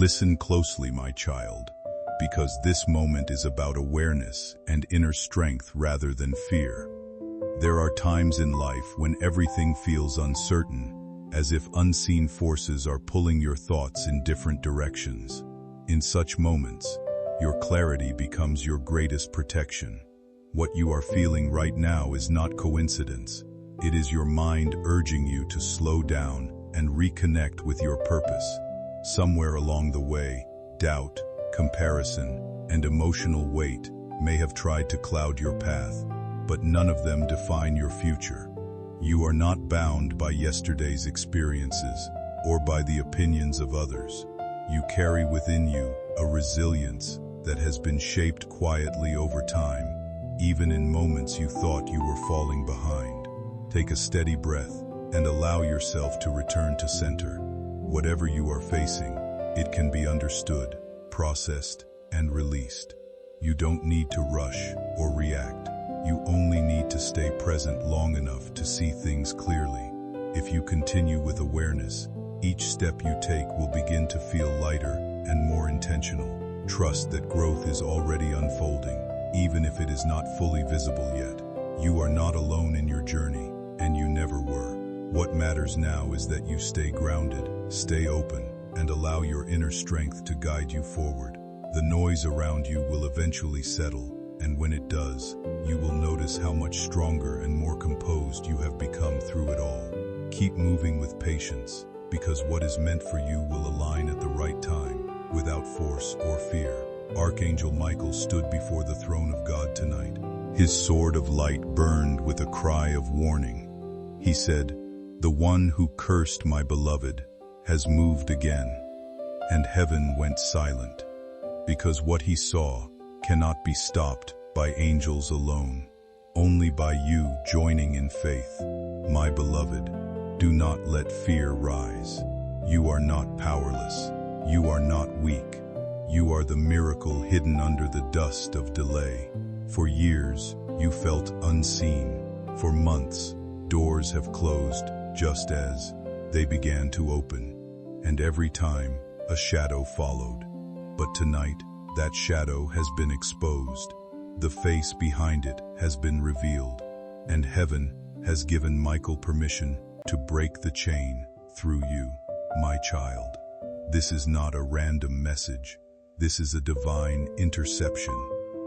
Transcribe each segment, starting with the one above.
Listen closely, my child, because this moment is about awareness and inner strength rather than fear. There are times in life when everything feels uncertain, as if unseen forces are pulling your thoughts in different directions. In such moments, your clarity becomes your greatest protection. What you are feeling right now is not coincidence. It is your mind urging you to slow down and reconnect with your purpose. Somewhere along the way, doubt, comparison, and emotional weight may have tried to cloud your path, but none of them define your future. You are not bound by yesterday's experiences or by the opinions of others. You carry within you a resilience that has been shaped quietly over time, even in moments you thought you were falling behind. Take a steady breath and allow yourself to return to center. Whatever you are facing, it can be understood, processed, and released. You don't need to rush or react. You only need to stay present long enough to see things clearly. If you continue with awareness, each step you take will begin to feel lighter and more intentional. Trust that growth is already unfolding, even if it is not fully visible yet. You are not alone in your journey, and you never were. What matters now is that you stay grounded, stay open, and allow your inner strength to guide you forward. The noise around you will eventually settle, and when it does, you will notice how much stronger and more composed you have become through it all. Keep moving with patience, because what is meant for you will align at the right time, without force or fear. Archangel Michael stood before the throne of God tonight. His sword of light burned with a cry of warning. He said, "The one who cursed my beloved has moved again." And heaven went silent, because what he saw cannot be stopped by angels alone, only by you joining in faith. My beloved, do not let fear rise. You are not powerless. You are not weak. You are the miracle hidden under the dust of delay. For years, you felt unseen. For months, doors have closed just as they began to open. And every time, a shadow followed. But tonight, that shadow has been exposed. The face behind it has been revealed. And heaven has given Michael permission to break the chain through you, my child. This is not a random message. This is a divine interception.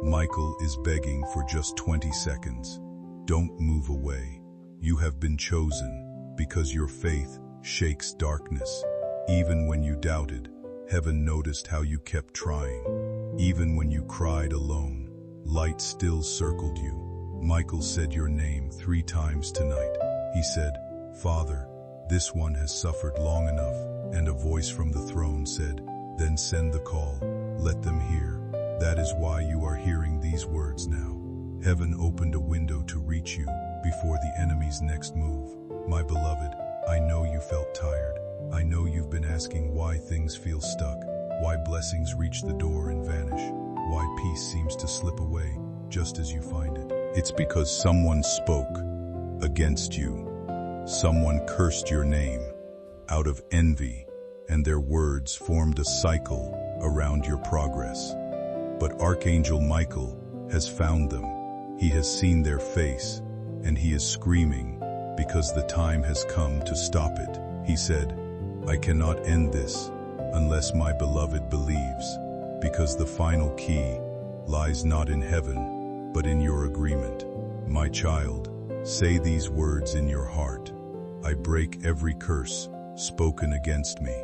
Michael is begging for just 20 seconds. Don't move away. You have been chosen because your faith shakes darkness. Even when you doubted, heaven noticed how you kept trying. Even when you cried alone, light still circled you. Michael said your name 3 times tonight. He said, "Father, this one has suffered long enough." And a voice from the throne said, "Then send the call. Let them hear." That is why you are hearing these words now. Heaven opened a window to reach you before the enemy's next move. My beloved, I know you felt tired. I know you've been asking why things feel stuck, why blessings reach the door and vanish, why peace seems to slip away just as you find it. It's because someone spoke against you. Someone cursed your name out of envy, and their words formed a cycle around your progress. But Archangel Michael has found them. He has seen their face, and he is screaming because the time has come to stop it. He said, "I cannot end this unless my beloved believes, because the final key lies not in heaven, but in your agreement." My child, say these words in your heart. I break every curse spoken against me.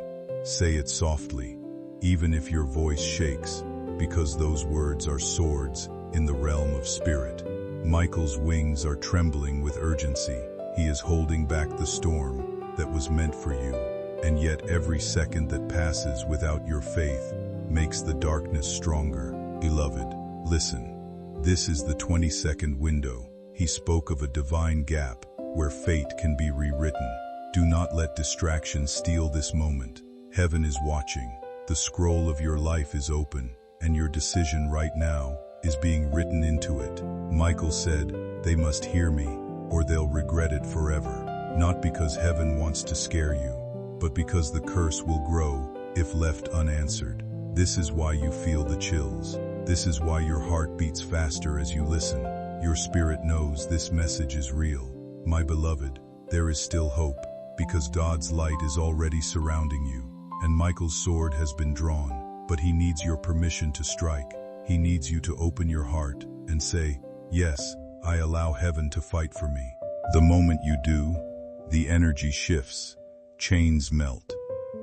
Say it softly, even if your voice shakes, because those words are swords in the realm of spirit. Michael's wings are trembling with urgency. He is holding back the storm that was meant for you, and yet every second that passes without your faith makes the darkness stronger. Beloved, listen. This is the 20-second window. He spoke of a divine gap where fate can be rewritten. Do not let distraction steal this moment. Heaven is watching. The scroll of your life is open, and your decision right now is being written into it. Michael said, "They must hear me, or they'll regret it forever." Not because heaven wants to scare you, but because the curse will grow if left unanswered. This is why you feel the chills. This is why your heart beats faster as you listen. Your spirit knows this message is real. My beloved, there is still hope, because God's light is already surrounding you, and Michael's sword has been drawn, but he needs your permission to strike. He needs you to open your heart and say, "Yes, I allow heaven to fight for me." The moment you do, the energy shifts, chains melt.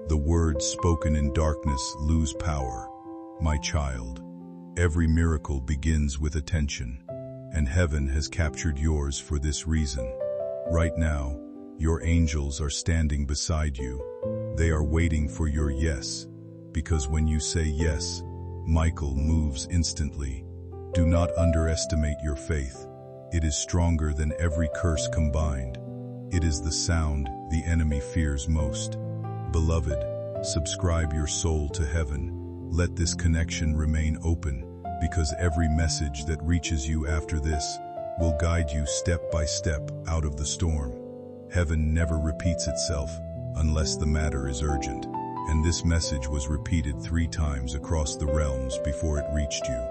The words spoken in darkness lose power. My child, every miracle begins with attention, and heaven has captured yours for this reason. Right now, your angels are standing beside you. They are waiting for your yes, because when you say yes, Michael moves instantly. Do not underestimate your faith. It is stronger than every curse combined. It is the sound the enemy fears most. Beloved, subscribe your soul to heaven. Let this connection remain open, because every message that reaches you after this will guide you step by step out of the storm. Heaven never repeats itself unless the matter is urgent, and this message was repeated 3 times across the realms before it reached you.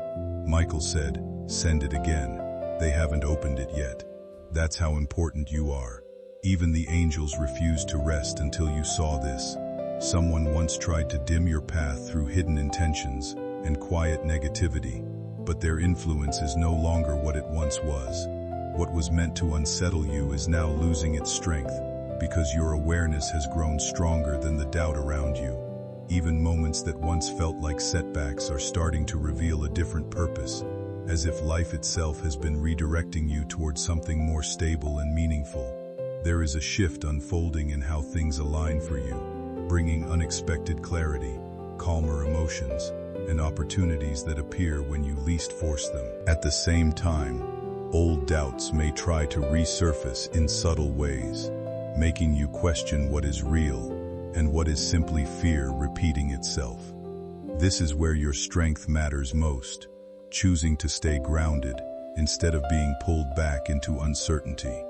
Michael said, "Send it again. They haven't opened it yet." That's how important you are. Even the angels refused to rest until you saw this. Someone once tried to dim your path through hidden intentions and quiet negativity, but their influence is no longer what it once was. What was meant to unsettle you is now losing its strength, because your awareness has grown stronger than the doubt around you. Even moments that once felt like setbacks are starting to reveal a different purpose, as if life itself has been redirecting you towards something more stable and meaningful. There is a shift unfolding in how things align for you, bringing unexpected clarity, calmer emotions, and opportunities that appear when you least force them. At the same time, old doubts may try to resurface in subtle ways, making you question what is real and what is simply fear repeating itself. This is where your strength matters most, choosing to stay grounded instead of being pulled back into uncertainty.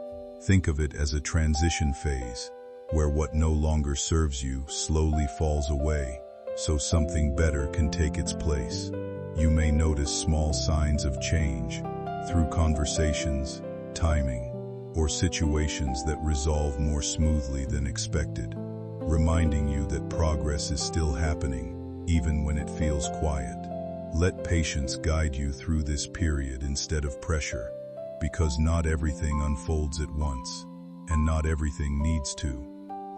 Think of it as a transition phase, where what no longer serves you slowly falls away, so something better can take its place. You may notice small signs of change through conversations, timing, or situations that resolve more smoothly than expected, reminding you that progress is still happening, even when it feels quiet. Let patience guide you through this period instead of pressure, because not everything unfolds at once, and not everything needs to.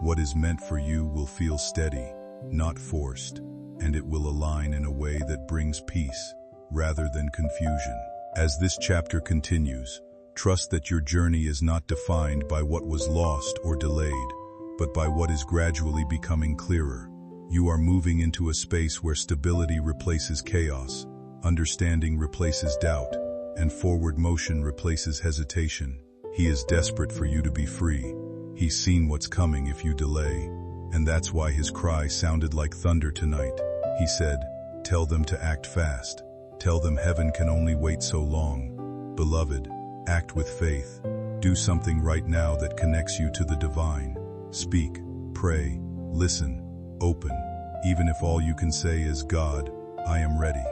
What is meant for you will feel steady, not forced, and it will align in a way that brings peace rather than confusion. As this chapter continues, trust that your journey is not defined by what was lost or delayed, but by what is gradually becoming clearer. You are moving into a space where stability replaces chaos, understanding replaces doubt, and forward motion replaces hesitation. He is desperate for you to be free. He's seen what's coming if you delay, and that's why his cry sounded like thunder tonight. He said, "Tell them to act fast. Tell them heaven can only wait so long." Beloved, act with faith. Do something right now that connects you to the divine. Speak, pray, listen, open, even if all you can say is, "God, I am ready,"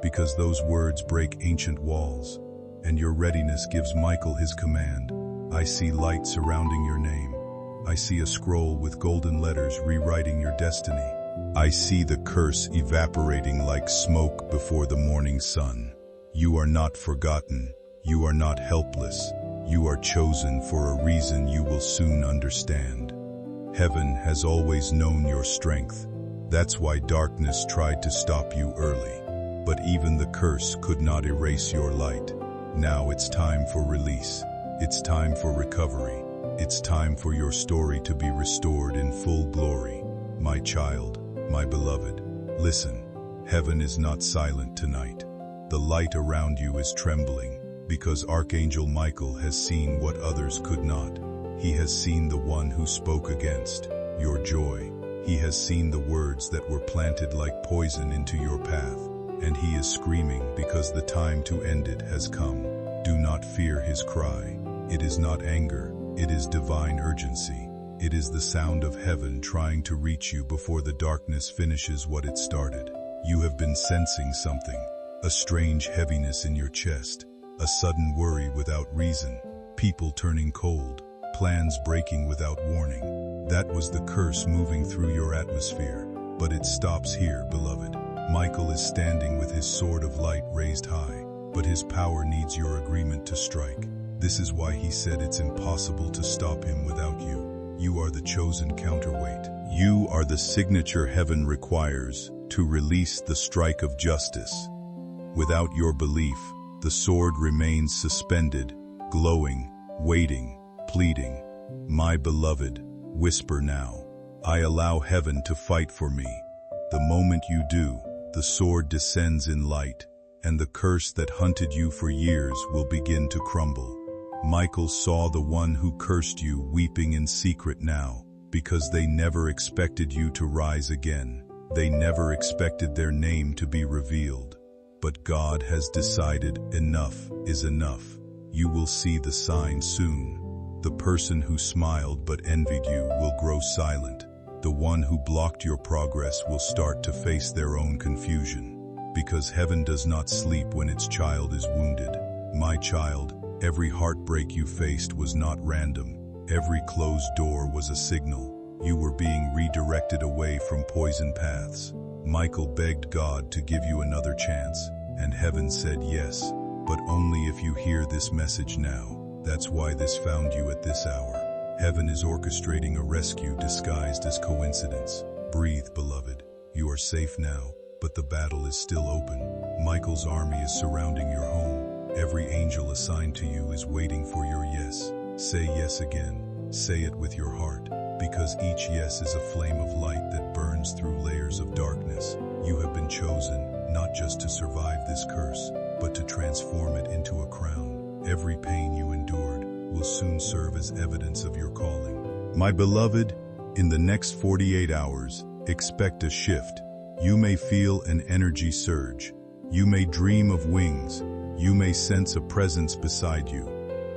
because those words break ancient walls, and your readiness gives Michael his command. I see light surrounding your name. I see a scroll with golden letters rewriting your destiny. I see the curse evaporating like smoke before the morning sun. You are not forgotten. You are not helpless. You are chosen for a reason you will soon understand. Heaven has always known your strength. That's why darkness tried to stop you early. But even the curse could not erase your light. Now it's time for release. It's time for recovery. It's time for your story to be restored in full glory. My child, my beloved, listen. Heaven is not silent tonight. The light around you is trembling, because Archangel Michael has seen what others could not. He has seen the one who spoke against your joy. He has seen the words that were planted like poison into your path, and he is screaming because the time to end it has come. Do not fear his cry. It is not anger, it is divine urgency. It is the sound of heaven trying to reach you before the darkness finishes what it started. You have been sensing something, a strange heaviness in your chest, a sudden worry without reason, people turning cold, plans breaking without warning. That was the curse moving through your atmosphere. But it stops here, beloved. Michael is standing with his sword of light raised high, but his power needs your agreement to strike. This is why he said it's impossible to stop him without you. You are the chosen counterweight. You are the signature heaven requires to release the strike of justice. Without your belief, the sword remains suspended, glowing, waiting, pleading. My beloved, whisper now. I allow heaven to fight for me. The moment you do, the sword descends in light, and the curse that hunted you for years will begin to crumble. Michael saw the one who cursed you weeping in secret now, because they never expected you to rise again. They never expected their name to be revealed. But God has decided enough is enough. You will see the sign soon. The person who smiled but envied you will grow silent. The one who blocked your progress will start to face their own confusion. Because heaven does not sleep when its child is wounded. My child, every heartbreak you faced was not random. Every closed door was a signal. You were being redirected away from poison paths. Michael begged God to give you another chance, and heaven said yes, but only if you hear this message now. That's why this found you at this hour. Heaven is orchestrating a rescue disguised as coincidence. Breathe, beloved. You are safe now, but the battle is still open. Michael's army is surrounding your home. Every angel assigned to you is waiting for your yes. Say yes again. Say it with your heart, because each yes is a flame of light that burns through layers of darkness. You have been chosen, not just to survive this curse, but to transform it into a crown. Every pain you endured will soon serve as evidence of your calling. My beloved, in the next 48 hours, expect a shift. You may feel an energy surge. You may dream of wings. You may sense a presence beside you.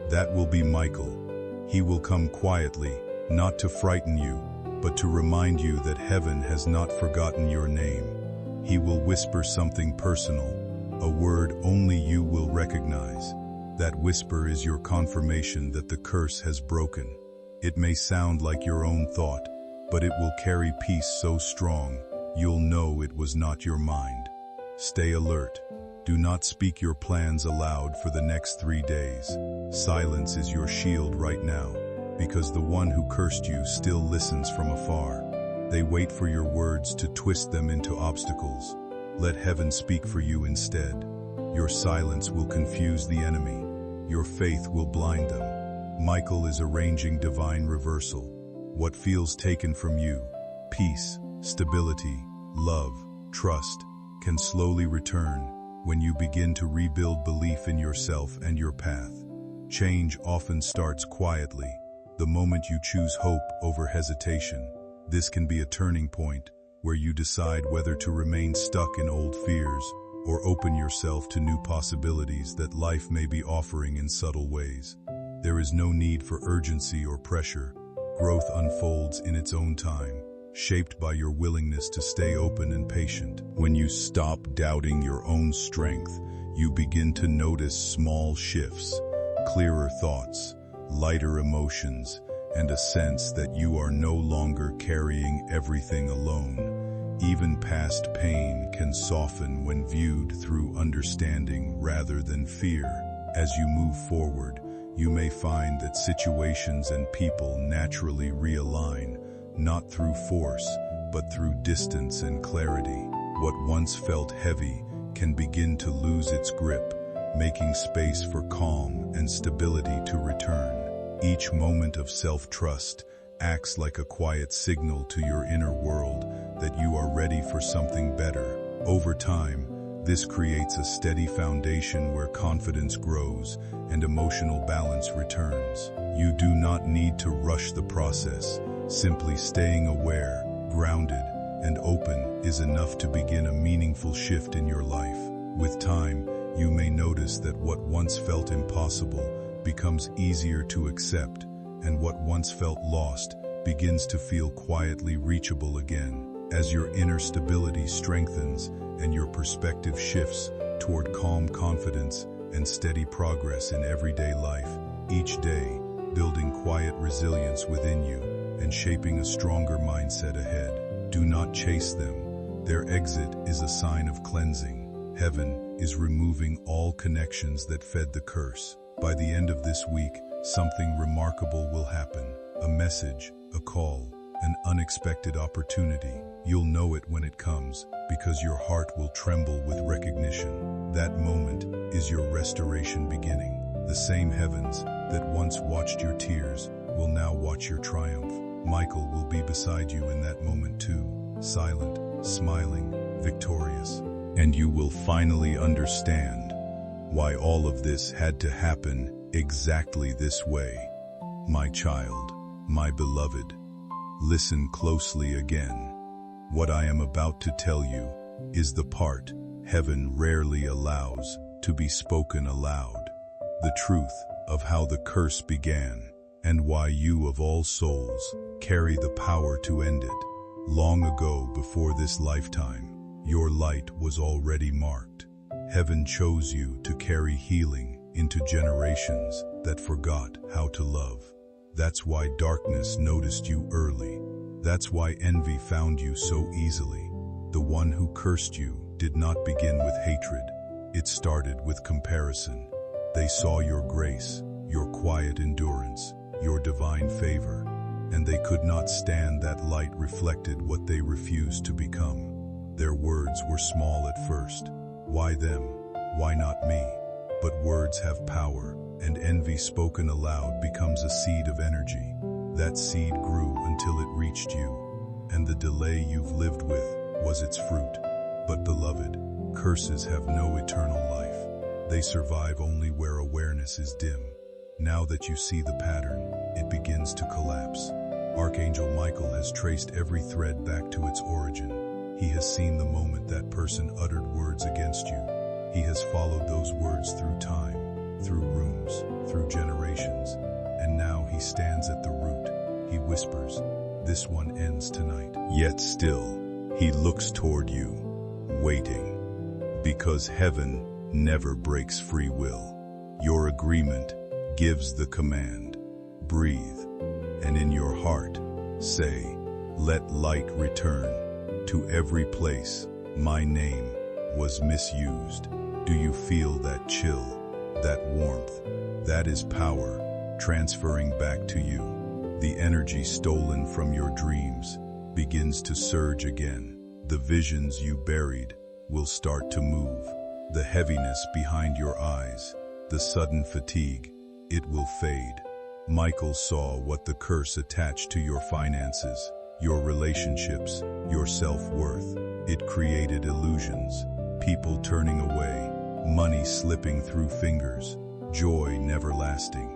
That will be Michael. He will come quietly, not to frighten you, but to remind you that heaven has not forgotten your name. He will whisper something personal, a word only you will recognize. That whisper is your confirmation that the curse has broken. It may sound like your own thought, but it will carry peace so strong, you'll know it was not your mind. Stay alert. Do not speak your plans aloud for the next 3 days. Silence is your shield right now, because the one who cursed you still listens from afar. They wait for your words to twist them into obstacles. Let heaven speak for you instead. Your silence will confuse the enemy. Your faith will blind them. Michael is arranging divine reversal. What feels taken from you, peace, stability, love, trust, can slowly return when you begin to rebuild belief in yourself and your path. Change often starts quietly, the moment you choose hope over hesitation. This can be a turning point where you decide whether to remain stuck in old fears or open yourself to new possibilities that life may be offering in subtle ways. There is no need for urgency or pressure. Growth unfolds in its own time, shaped by your willingness to stay open and patient. When you stop doubting your own strength, you begin to notice small shifts, clearer thoughts, lighter emotions, and a sense that you are no longer carrying everything alone. Even past pain can soften when viewed through understanding rather than fear. As you move forward, you may find that situations and people naturally realign, not through force, but through distance and clarity. What once felt heavy can begin to lose its grip, making space for calm and stability to return. Each moment of self-trust acts like a quiet signal to your inner world that you are ready for something better. Over time, this creates a steady foundation where confidence grows and emotional balance returns. You do not need to rush the process. Simply staying aware, grounded, and open is enough to begin a meaningful shift in your life. With time, you may notice that what once felt impossible becomes easier to accept, and what once felt lost begins to feel quietly reachable again. As your inner stability strengthens and your perspective shifts toward calm confidence and steady progress in everyday life, each day building quiet resilience within you and shaping a stronger mindset ahead. Do not chase them. Their exit is a sign of cleansing. Heaven is removing all connections that fed the curse. By the end of this week, something remarkable will happen. A message, a call, an unexpected opportunity. You'll know it when it comes, because your heart will tremble with recognition. That moment is your restoration beginning. The same heavens that once watched your tears will now watch your triumph. Michael will be beside you in that moment too, silent, smiling, victorious. And you will finally understand why all of this had to happen exactly this way. My child, my beloved, listen closely again. What I am about to tell you is the part heaven rarely allows to be spoken aloud. The truth of how the curse began and why you of all souls carry the power to end it. Long ago, before this lifetime, your light was already marked. Heaven chose you to carry healing into generations that forgot how to love. That's why darkness noticed you early. That's why envy found you so easily. The one who cursed you did not begin with hatred. It started with comparison. They saw your grace, your quiet endurance, your divine favor, and they could not stand that light reflected what they refused to become. Their words were small at first. Why them? Why not me? But words have power, and envy spoken aloud becomes a seed of energy. That seed grew until it reached you, and the delay you've lived with was its fruit. But beloved, curses have no eternal life. They survive only where awareness is dim. Now that you see the pattern, it begins to collapse. Archangel Michael has traced every thread back to its origin. He has seen the moment that person uttered words against you. He has followed those words through time, through rooms, through generations, and now he stands at the root. He whispers, "This one ends tonight." Yet still, he looks toward you, waiting, because heaven never breaks free will. Your agreement gives the command. Breathe, and in your heart, say, "Let light return to every place my name was misused." Do you feel that chill, that warmth? That is power transferring back to you. The energy stolen from your dreams begins to surge again. The visions you buried will start to move. The heaviness behind your eyes, the sudden fatigue, it will fade. Michael saw what the curse attached to your finances, your relationships, your self-worth. It created illusions, people turning away, money slipping through fingers, joy never lasting.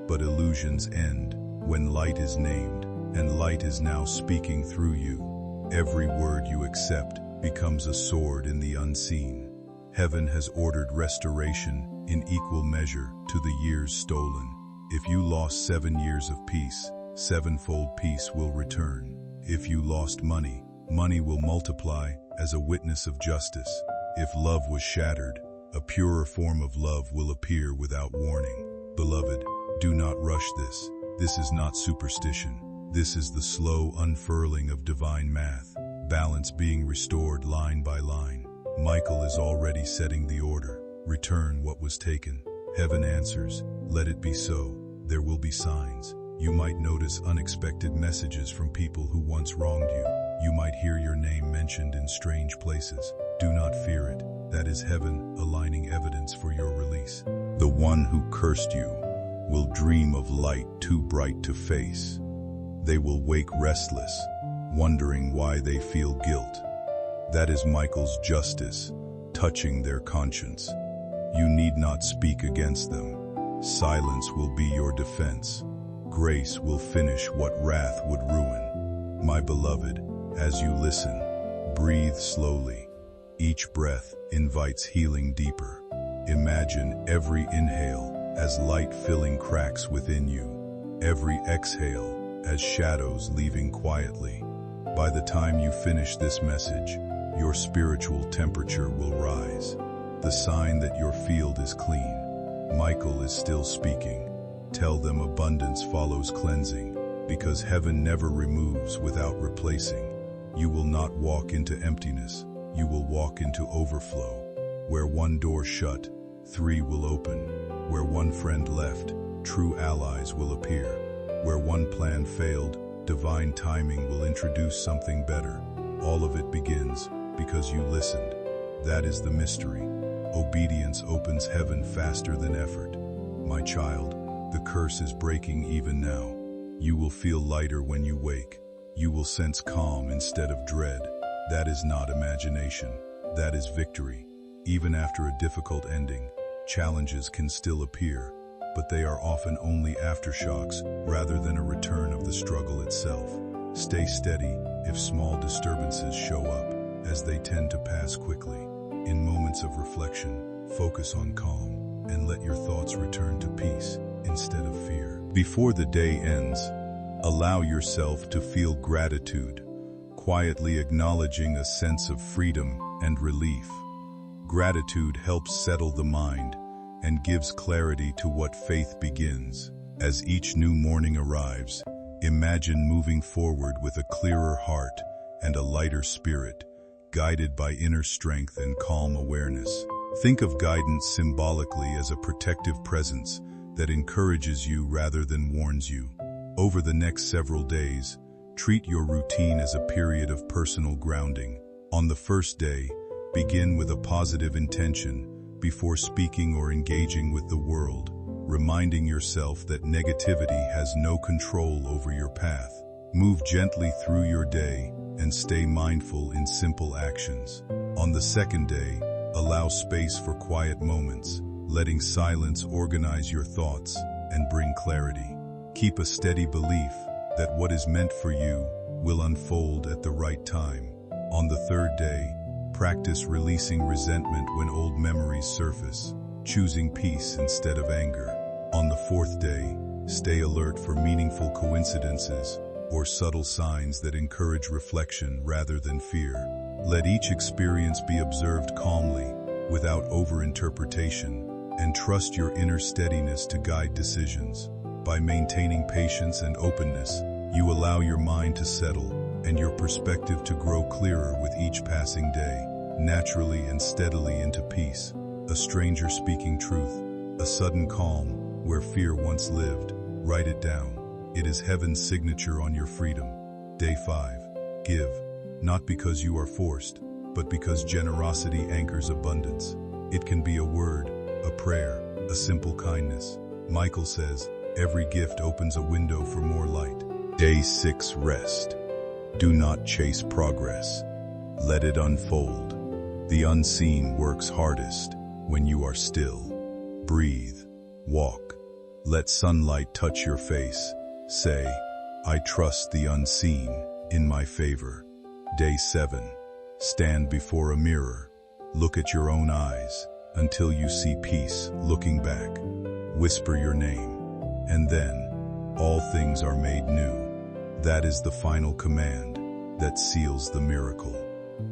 But illusions end when light is named, and light is now speaking through you. Every word you accept becomes a sword in the unseen. Heaven has ordered restoration in equal measure to the years stolen. If you lost 7 years of peace, sevenfold peace will return. If you lost money, money will multiply as a witness of justice. If love was shattered, a purer form of love will appear without warning. Beloved, do not rush this. This is not superstition. This is the slow unfurling of divine math, balance being restored line by line. Michael is already setting the order. Return what was taken. Heaven answers, let it be so. There will be signs. You might notice unexpected messages from people who once wronged you. You might hear your name mentioned in strange places. Do not fear it. That is heaven aligning evidence for your release. The one who cursed you will dream of light too bright to face. They will wake restless, wondering why they feel guilt. That is Michael's justice, touching their conscience. You need not speak against them. Silence will be your defense. Grace will finish what wrath would ruin. My beloved, as you listen, breathe slowly. Each breath invites healing deeper. Imagine every inhale as light filling cracks within you. Every exhale as shadows leaving quietly. By the time you finish this message, your spiritual temperature will rise. The sign that your field is clean. Michael is still speaking. Tell them abundance follows cleansing, because heaven never removes without replacing. You will not walk into emptiness, you will walk into overflow. Where one door shut, 3 will open. Where one friend left, true allies will appear. Where one plan failed, divine timing will introduce something better. All of it begins because you listened. That is the mystery. Obedience opens heaven faster than effort. My child, the curse is breaking even now. You will feel lighter when you wake. You will sense calm instead of dread. That is not imagination. That is victory. Even after a difficult ending, challenges can still appear, but they are often only aftershocks rather than a return of the struggle itself. Stay steady if small disturbances show up, as they tend to pass quickly. In moments of reflection, focus on calm and let your thoughts return to peace instead of fear. Before the day ends, allow yourself to feel gratitude, quietly acknowledging a sense of freedom and relief. Gratitude helps settle the mind and gives clarity to what faith begins. As each new morning arrives, imagine moving forward with a clearer heart and a lighter spirit, guided by inner strength and calm awareness. Think of guidance symbolically as a protective presence that encourages you rather than warns you. Over the next several days, treat your routine as a period of personal grounding. On the first day, begin with a positive intention before speaking or engaging with the world, reminding yourself that negativity has no control over your path. Move gently through your day and stay mindful in simple actions. On the second day, allow space for quiet moments, letting silence organize your thoughts and bring clarity. Keep a steady belief that what is meant for you will unfold at the right time. On the third day, practice releasing resentment when old memories surface, choosing peace instead of anger. On the fourth day, stay alert for meaningful coincidences or subtle signs that encourage reflection rather than fear. Let each experience be observed calmly, without overinterpretation, and trust your inner steadiness to guide decisions. By maintaining patience and openness, you allow your mind to settle and your perspective to grow clearer with each passing day, naturally and steadily into peace. A stranger speaking truth, a sudden calm where fear once lived. Write it down. It is heaven's signature on your freedom. Day 5. Give, not because you are forced, but because generosity anchors abundance. It can be a word, a prayer, a simple kindness. Michael says, every gift opens a window for more light. Day 6. Rest. Do not chase progress. Let it unfold. The unseen works hardest when you are still. Breathe. Walk. Let sunlight touch your face. Say, I trust the unseen in my favor. Day 7. Stand before a mirror. Look at your own eyes until you see peace looking back. Whisper your name, and then all things are made new. That is the final command that seals the miracle.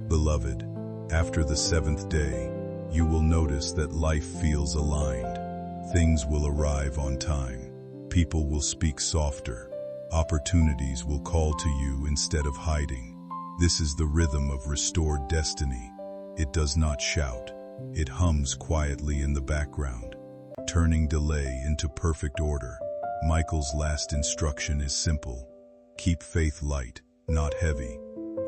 Beloved, after the 7th day, you will notice that life feels aligned. Things will arrive on time. People will speak softer. Opportunities will call to you instead of hiding. This is the rhythm of restored destiny. It does not shout. It hums quietly in the background, turning delay into perfect order. Michael's last instruction is simple. Keep faith light, not heavy.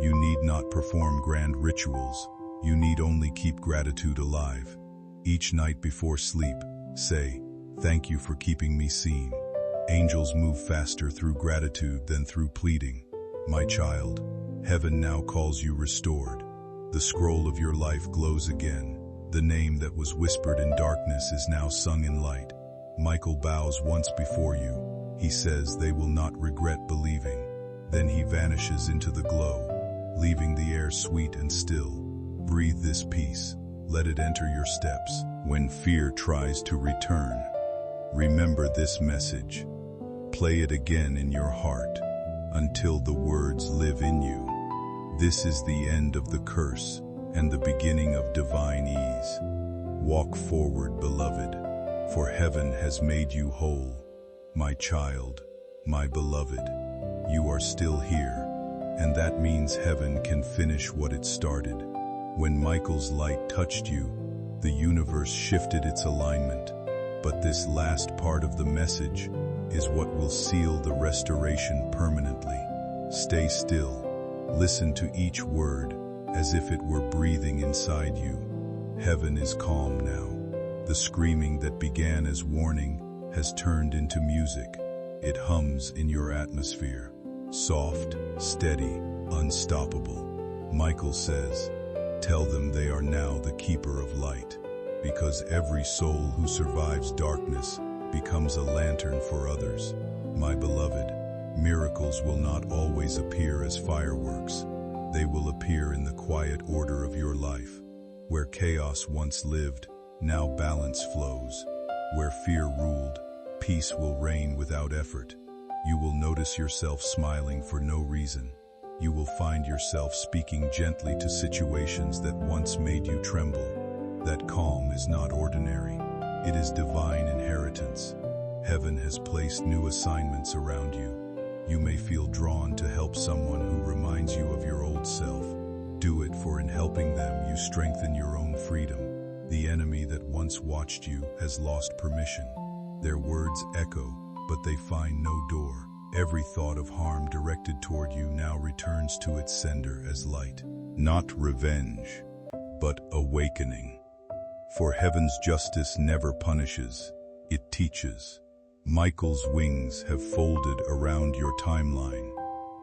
You need not perform grand rituals. You need only keep gratitude alive. Each night before sleep, say, thank you for keeping me seen. Angels move faster through gratitude than through pleading. My child, heaven now calls you restored. The scroll of your life glows again. The name that was whispered in darkness is now sung in light. Michael bows once before you. He says they will not regret believing. Then he vanishes into the glow, leaving the air sweet and still. Breathe this peace. Let it enter your steps. When fear tries to return, remember this message. Play it again in your heart, until the words live in you. This is the end of the curse, and the beginning of divine ease. Walk forward, beloved, for heaven has made you whole. My child, my beloved, you are still here, and that means heaven can finish what it started. When Michael's light touched you, the universe shifted its alignment. But this last part of the message is what will seal the restoration permanently. Stay still. Listen to each word as if it were breathing inside you. Heaven is calm now. The screaming that began as warning has turned into music. It hums in your atmosphere. Soft, steady, unstoppable. Michael says, tell them they are now the keeper of light. Because every soul who survives darkness becomes a lantern for others. My beloved, miracles will not always appear as fireworks. They will appear in the quiet order of your life. Where chaos once lived, now balance flows. Where fear ruled, peace will reign without effort. You will notice yourself smiling for no reason. You will find yourself speaking gently to situations that once made you tremble. That calm is not ordinary. It is divine inheritance. Heaven has placed new assignments around you. You may feel drawn to help someone who reminds you of your old self. Do it, for in helping them you strengthen your own freedom. The enemy that once watched you has lost permission. Their words echo, but they find no door. Every thought of harm directed toward you now returns to its sender as light. Not revenge, but awakening. For heaven's justice never punishes, it teaches. Michael's wings have folded around your timeline.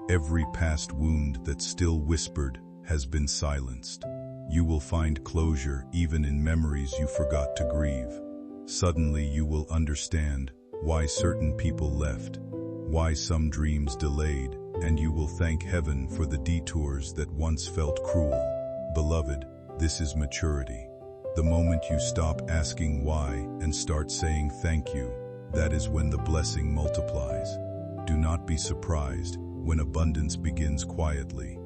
Every past wound that still whispered has been silenced. You will find closure even in memories you forgot to grieve. Suddenly you will understand why certain people left, why some dreams delayed, and you will thank heaven for the detours that once felt cruel. Beloved, this is maturity. The moment you stop asking why and start saying thank you, that is when the blessing multiplies. Do not be surprised when abundance begins quietly.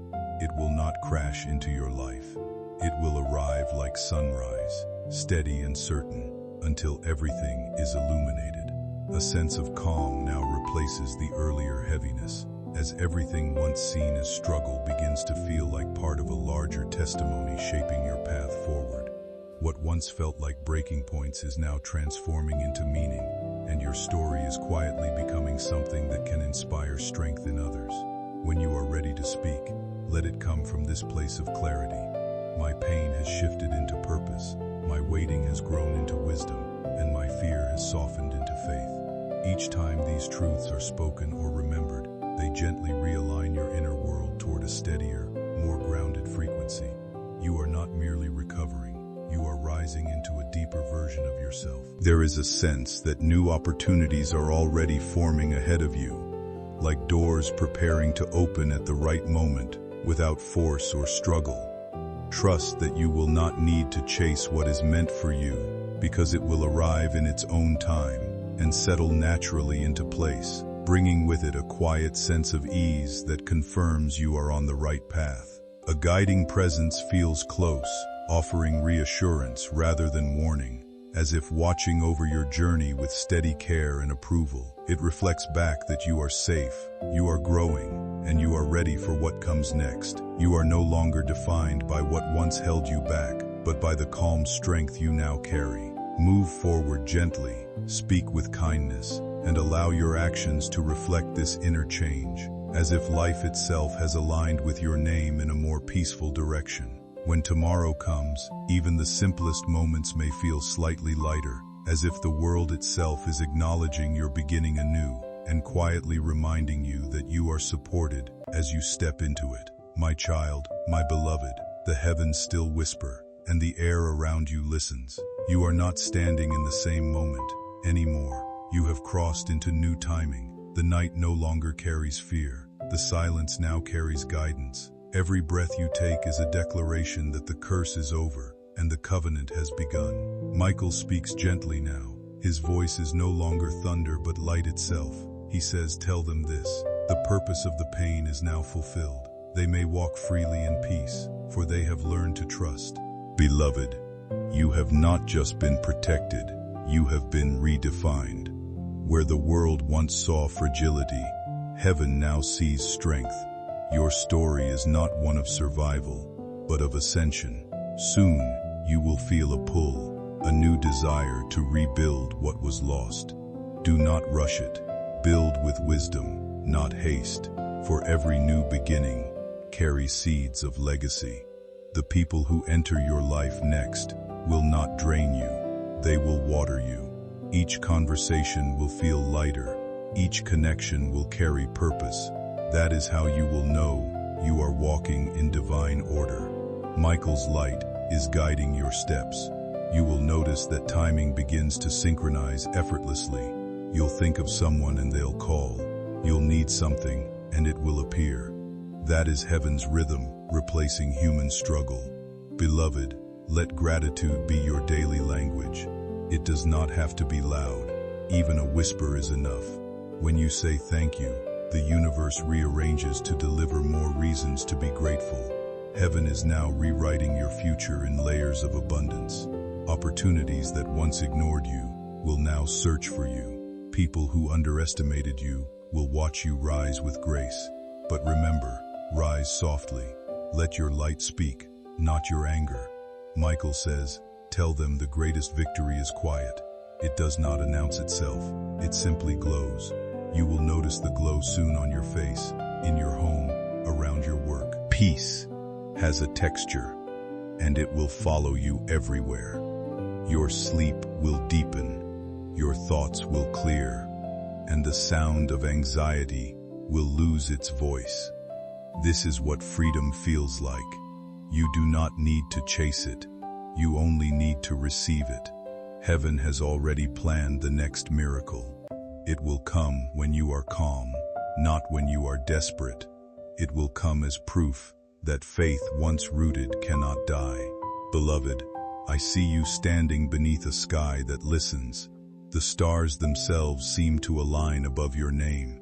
It will not crash into your life. It will arrive like sunrise, steady and certain, until everything is illuminated. A sense of calm now replaces the earlier heaviness, as everything once seen as struggle begins to feel like part of a larger testimony shaping your path forward. What once felt like breaking points is now transforming into meaning, and your story is quietly becoming something that can inspire strength in others. When you are ready to speak, let it come from this place of clarity. My pain has shifted into purpose, my waiting has grown into wisdom, and my fear has softened into faith. Each time these truths are spoken or remembered, they gently realign your inner world toward a steadier, more grounded frequency. You are not merely recovering. You are rising into a deeper version of yourself. There is a sense that new opportunities are already forming ahead of you, like doors preparing to open at the right moment, without force or struggle. Trust that you will not need to chase what is meant for you, because it will arrive in its own time and settle naturally into place, bringing with it a quiet sense of ease that confirms you are on the right path. A guiding presence feels close, offering reassurance rather than warning, as if watching over your journey with steady care and approval. It reflects back that you are safe, you are growing, and you are ready for what comes next. You are no longer defined by what once held you back, but by the calm strength you now carry. Move forward gently, speak with kindness, and allow your actions to reflect this inner change, as if life itself has aligned with your name in a more peaceful direction. When tomorrow comes, even the simplest moments may feel slightly lighter, as if the world itself is acknowledging your beginning anew and quietly reminding you that you are supported as you step into it. My child, my beloved, the heavens still whisper, and the air around you listens. You are not standing in the same moment anymore. You have crossed into new timing. The night no longer carries fear. The silence now carries guidance. Every breath you take is a declaration that the curse is over and the covenant has begun. Michael speaks gently now. His voice is no longer thunder but light itself. He says, tell them this: the purpose of the pain is now fulfilled. They may walk freely in peace, for they have learned to trust. Beloved, you have not just been protected, you have been redefined. Where the world once saw fragility, heaven now sees strength. Your story is not one of survival, but of ascension. Soon, you will feel a pull, a new desire to rebuild what was lost. Do not rush it. Build with wisdom, not haste, for every new beginning carries seeds of legacy. The people who enter your life next will not drain you, they will water you. Each conversation will feel lighter, each connection will carry purpose. That is how you will know you are walking in divine order. Michael's light is guiding your steps. You will notice that timing begins to synchronize effortlessly. You'll think of someone and they'll call. You'll need something and it will appear. That is heaven's rhythm, replacing human struggle. Beloved, let gratitude be your daily language. It does not have to be loud. Even a whisper is enough. When you say thank you, the universe rearranges to deliver more reasons to be grateful. Heaven is now rewriting your future in layers of abundance. Opportunities that once ignored you will now search for you. People who underestimated you will watch you rise with grace. But remember, rise softly. Let your light speak, not your anger. Michael says, tell them the greatest victory is quiet. It does not announce itself, it simply glows. You will notice the glow soon on your face, in your home, around your work. Peace has a texture, and it will follow you everywhere. Your sleep will deepen, your thoughts will clear, and the sound of anxiety will lose its voice. This is what freedom feels like. You do not need to chase it. You only need to receive it. Heaven has already planned the next miracle. It will come when you are calm, not when you are desperate. It will come as proof that faith once rooted cannot die. Beloved, I see you standing beneath a sky that listens. The stars themselves seem to align above your name.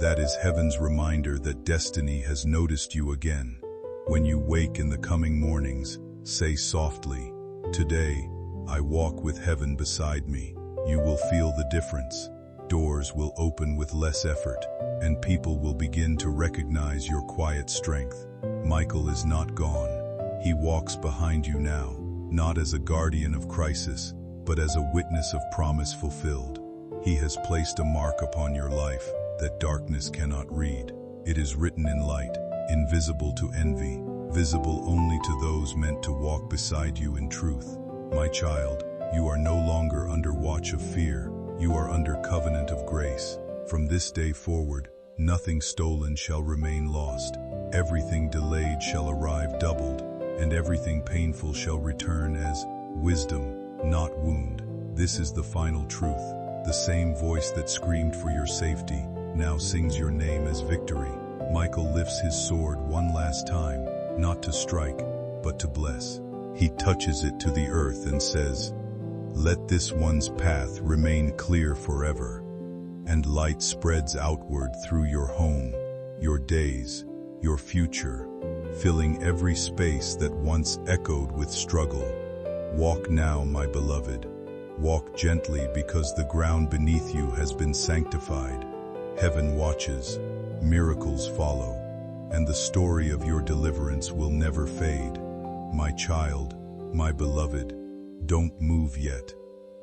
That is heaven's reminder that destiny has noticed you again. When you wake in the coming mornings, say softly, today, I walk with heaven beside me. You will feel the difference. Doors will open with less effort, and people will begin to recognize your quiet strength. Michael is not gone. He walks behind you now, not as a guardian of crisis, but as a witness of promise fulfilled. He has placed a mark upon your life that darkness cannot read. It is written in light, invisible to envy, visible only to those meant to walk beside you in truth. My child, you are no longer under watch of fear. You are under covenant of grace. From this day forward, nothing stolen shall remain lost. Everything delayed shall arrive doubled, and everything painful shall return as wisdom, not wound. This is the final truth. The same voice that screamed for your safety now sings your name as victory. Michael lifts his sword one last time, not to strike, but to bless. He touches it to the earth and says, let this one's path remain clear forever. And light spreads outward through your home, your days, your future, filling every space that once echoed with struggle. Walk now, my beloved. Walk gently because the ground beneath you has been sanctified. Heaven watches, miracles follow, and the story of your deliverance will never fade. My child, my beloved, don't move yet.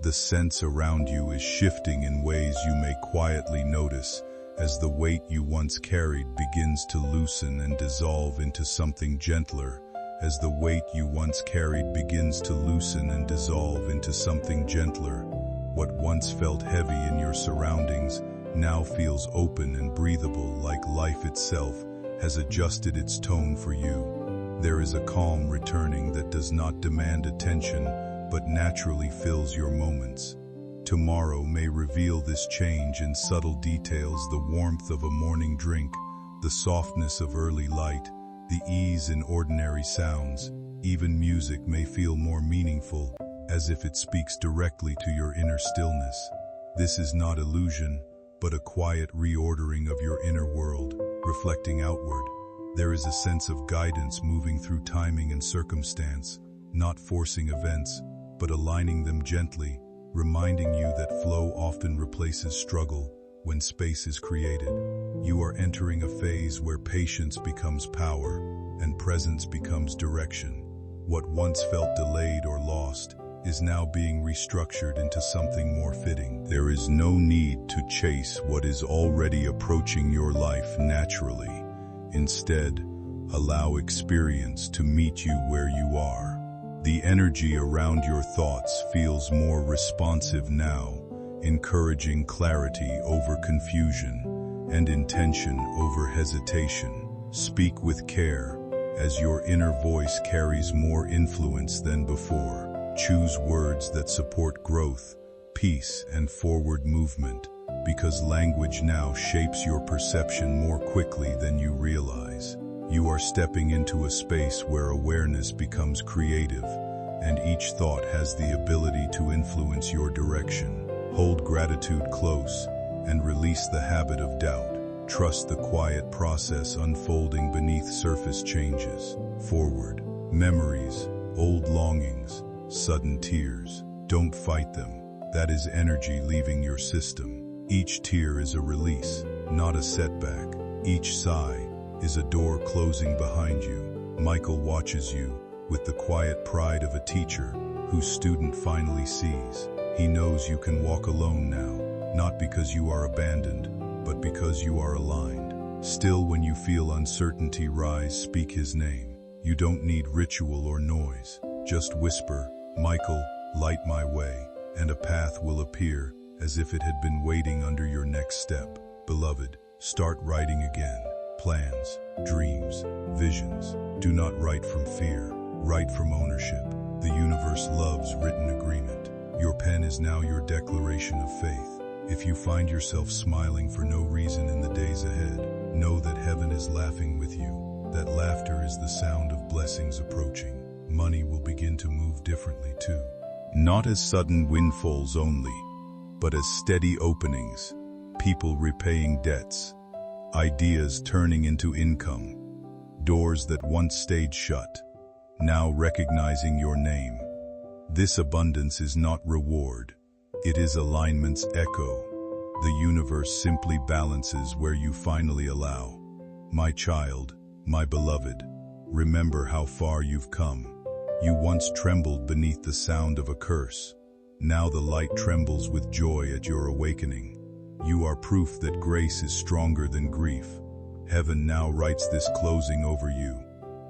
The sense around you is shifting in ways you may quietly notice as the weight you once carried begins to loosen and dissolve into something gentler. As the weight you once carried begins to loosen and dissolve into something gentler, what once felt heavy in your surroundings now feels open and breathable, like life itself has adjusted its tone for you. There is a calm returning that does not demand attention, but naturally fills your moments. Tomorrow may reveal this change in subtle details: the warmth of a morning drink, the softness of early light, the ease in ordinary sounds. Even music may feel more meaningful, as if it speaks directly to your inner stillness. This is not illusion, but a quiet reordering of your inner world, reflecting outward. There is a sense of guidance moving through timing and circumstance, not forcing events, but aligning them gently, reminding you that flow often replaces struggle when space is created. You are entering a phase where patience becomes power and presence becomes direction. What once felt delayed or lost is now being restructured into something more fitting. There is no need to chase what is already approaching your life naturally. Instead, allow experience to meet you where you are. The energy around your thoughts feels more responsive now, encouraging clarity over confusion and intention over hesitation. Speak with care, as your inner voice carries more influence than before. Choose words that support growth, peace, and forward movement, because language now shapes your perception more quickly than you realize. You are stepping into a space where awareness becomes creative, and each thought has the ability to influence your direction. Hold gratitude close and release the habit of doubt. Trust the quiet process unfolding beneath surface changes. Forward, memories, old longings, sudden tears. Don't fight them. That is energy leaving your system. Each tear is a release, not a setback. Each sigh is a door closing behind you. Michael watches you with the quiet pride of a teacher whose student finally sees. He knows you can walk alone now, not because you are abandoned, but because you are aligned. Still, when you feel uncertainty rise, speak his name. You don't need ritual or noise. Just whisper, "Michael, light my way," and a path will appear as if it had been waiting under your next step. Beloved, start writing again. Plans, dreams, visions. Do not write from fear. Write from ownership. The universe loves written agreement. Your pen is now your declaration of faith. If you find yourself smiling for no reason in the days ahead, know that heaven is laughing with you. That laughter is the sound of blessings approaching. Money will begin to move differently too. Not as sudden windfalls only, but as steady openings, people repaying debts, ideas turning into income, doors that once stayed shut, now recognizing your name. This abundance is not reward. It is alignment's echo. The universe simply balances where you finally allow. My child, my beloved, remember how far you've come. You once trembled beneath the sound of a curse. Now the light trembles with joy at your awakening. You are proof that grace is stronger than grief. Heaven now writes this closing over you.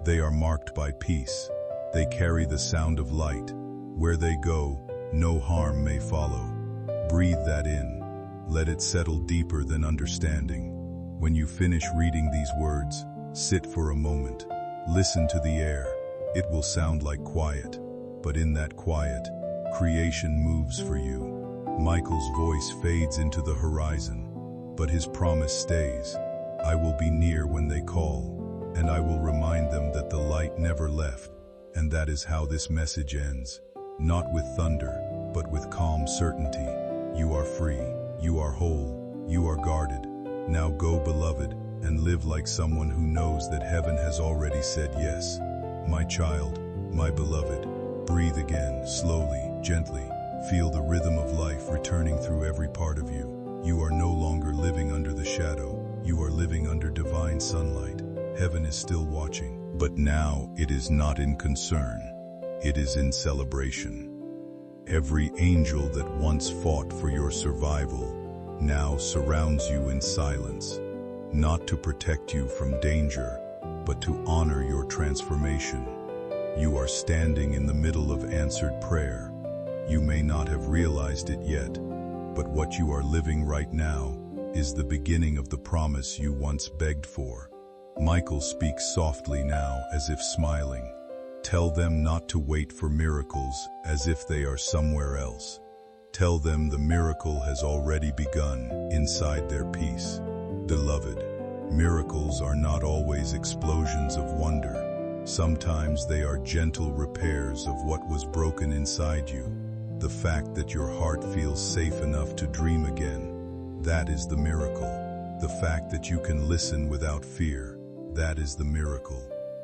They are marked by peace. They carry the sound of light. Where they go, no harm may follow. Breathe that in. Let it settle deeper than understanding. When you finish reading these words, sit for a moment. Listen to the air. It will sound like quiet, but in that quiet, creation moves for you. Michael's voice fades into the horizon, but his promise stays. I will be near when they call, and I will remind them that the light never left. And that is how this message ends. Not with thunder, but with calm certainty. You are free, you are whole, you are guarded. Now go, beloved, and live like someone who knows that heaven has already said yes. My child, my beloved, breathe again, slowly, gently. Feel the rhythm of life returning through every part of you. You are no longer living under the shadow. You are living under divine sunlight. Heaven is still watching, but now it is not in concern. It is in celebration. Every angel that once fought for your survival now surrounds you in silence, not to protect you from danger, but to honor your transformation. You are standing in the middle of answered prayer. You may not have realized it yet, but what you are living right now is the beginning of the promise you once begged for. Michael speaks softly now, as if smiling. Tell them not to wait for miracles as if they are somewhere else. Tell them the miracle has already begun inside their peace. Beloved, miracles are not always explosions of wonder. Sometimes they are gentle repairs of what was broken inside you. The fact that your heart feels safe enough to dream again. That is the miracle. The fact that you can listen without fear, that is the miracle.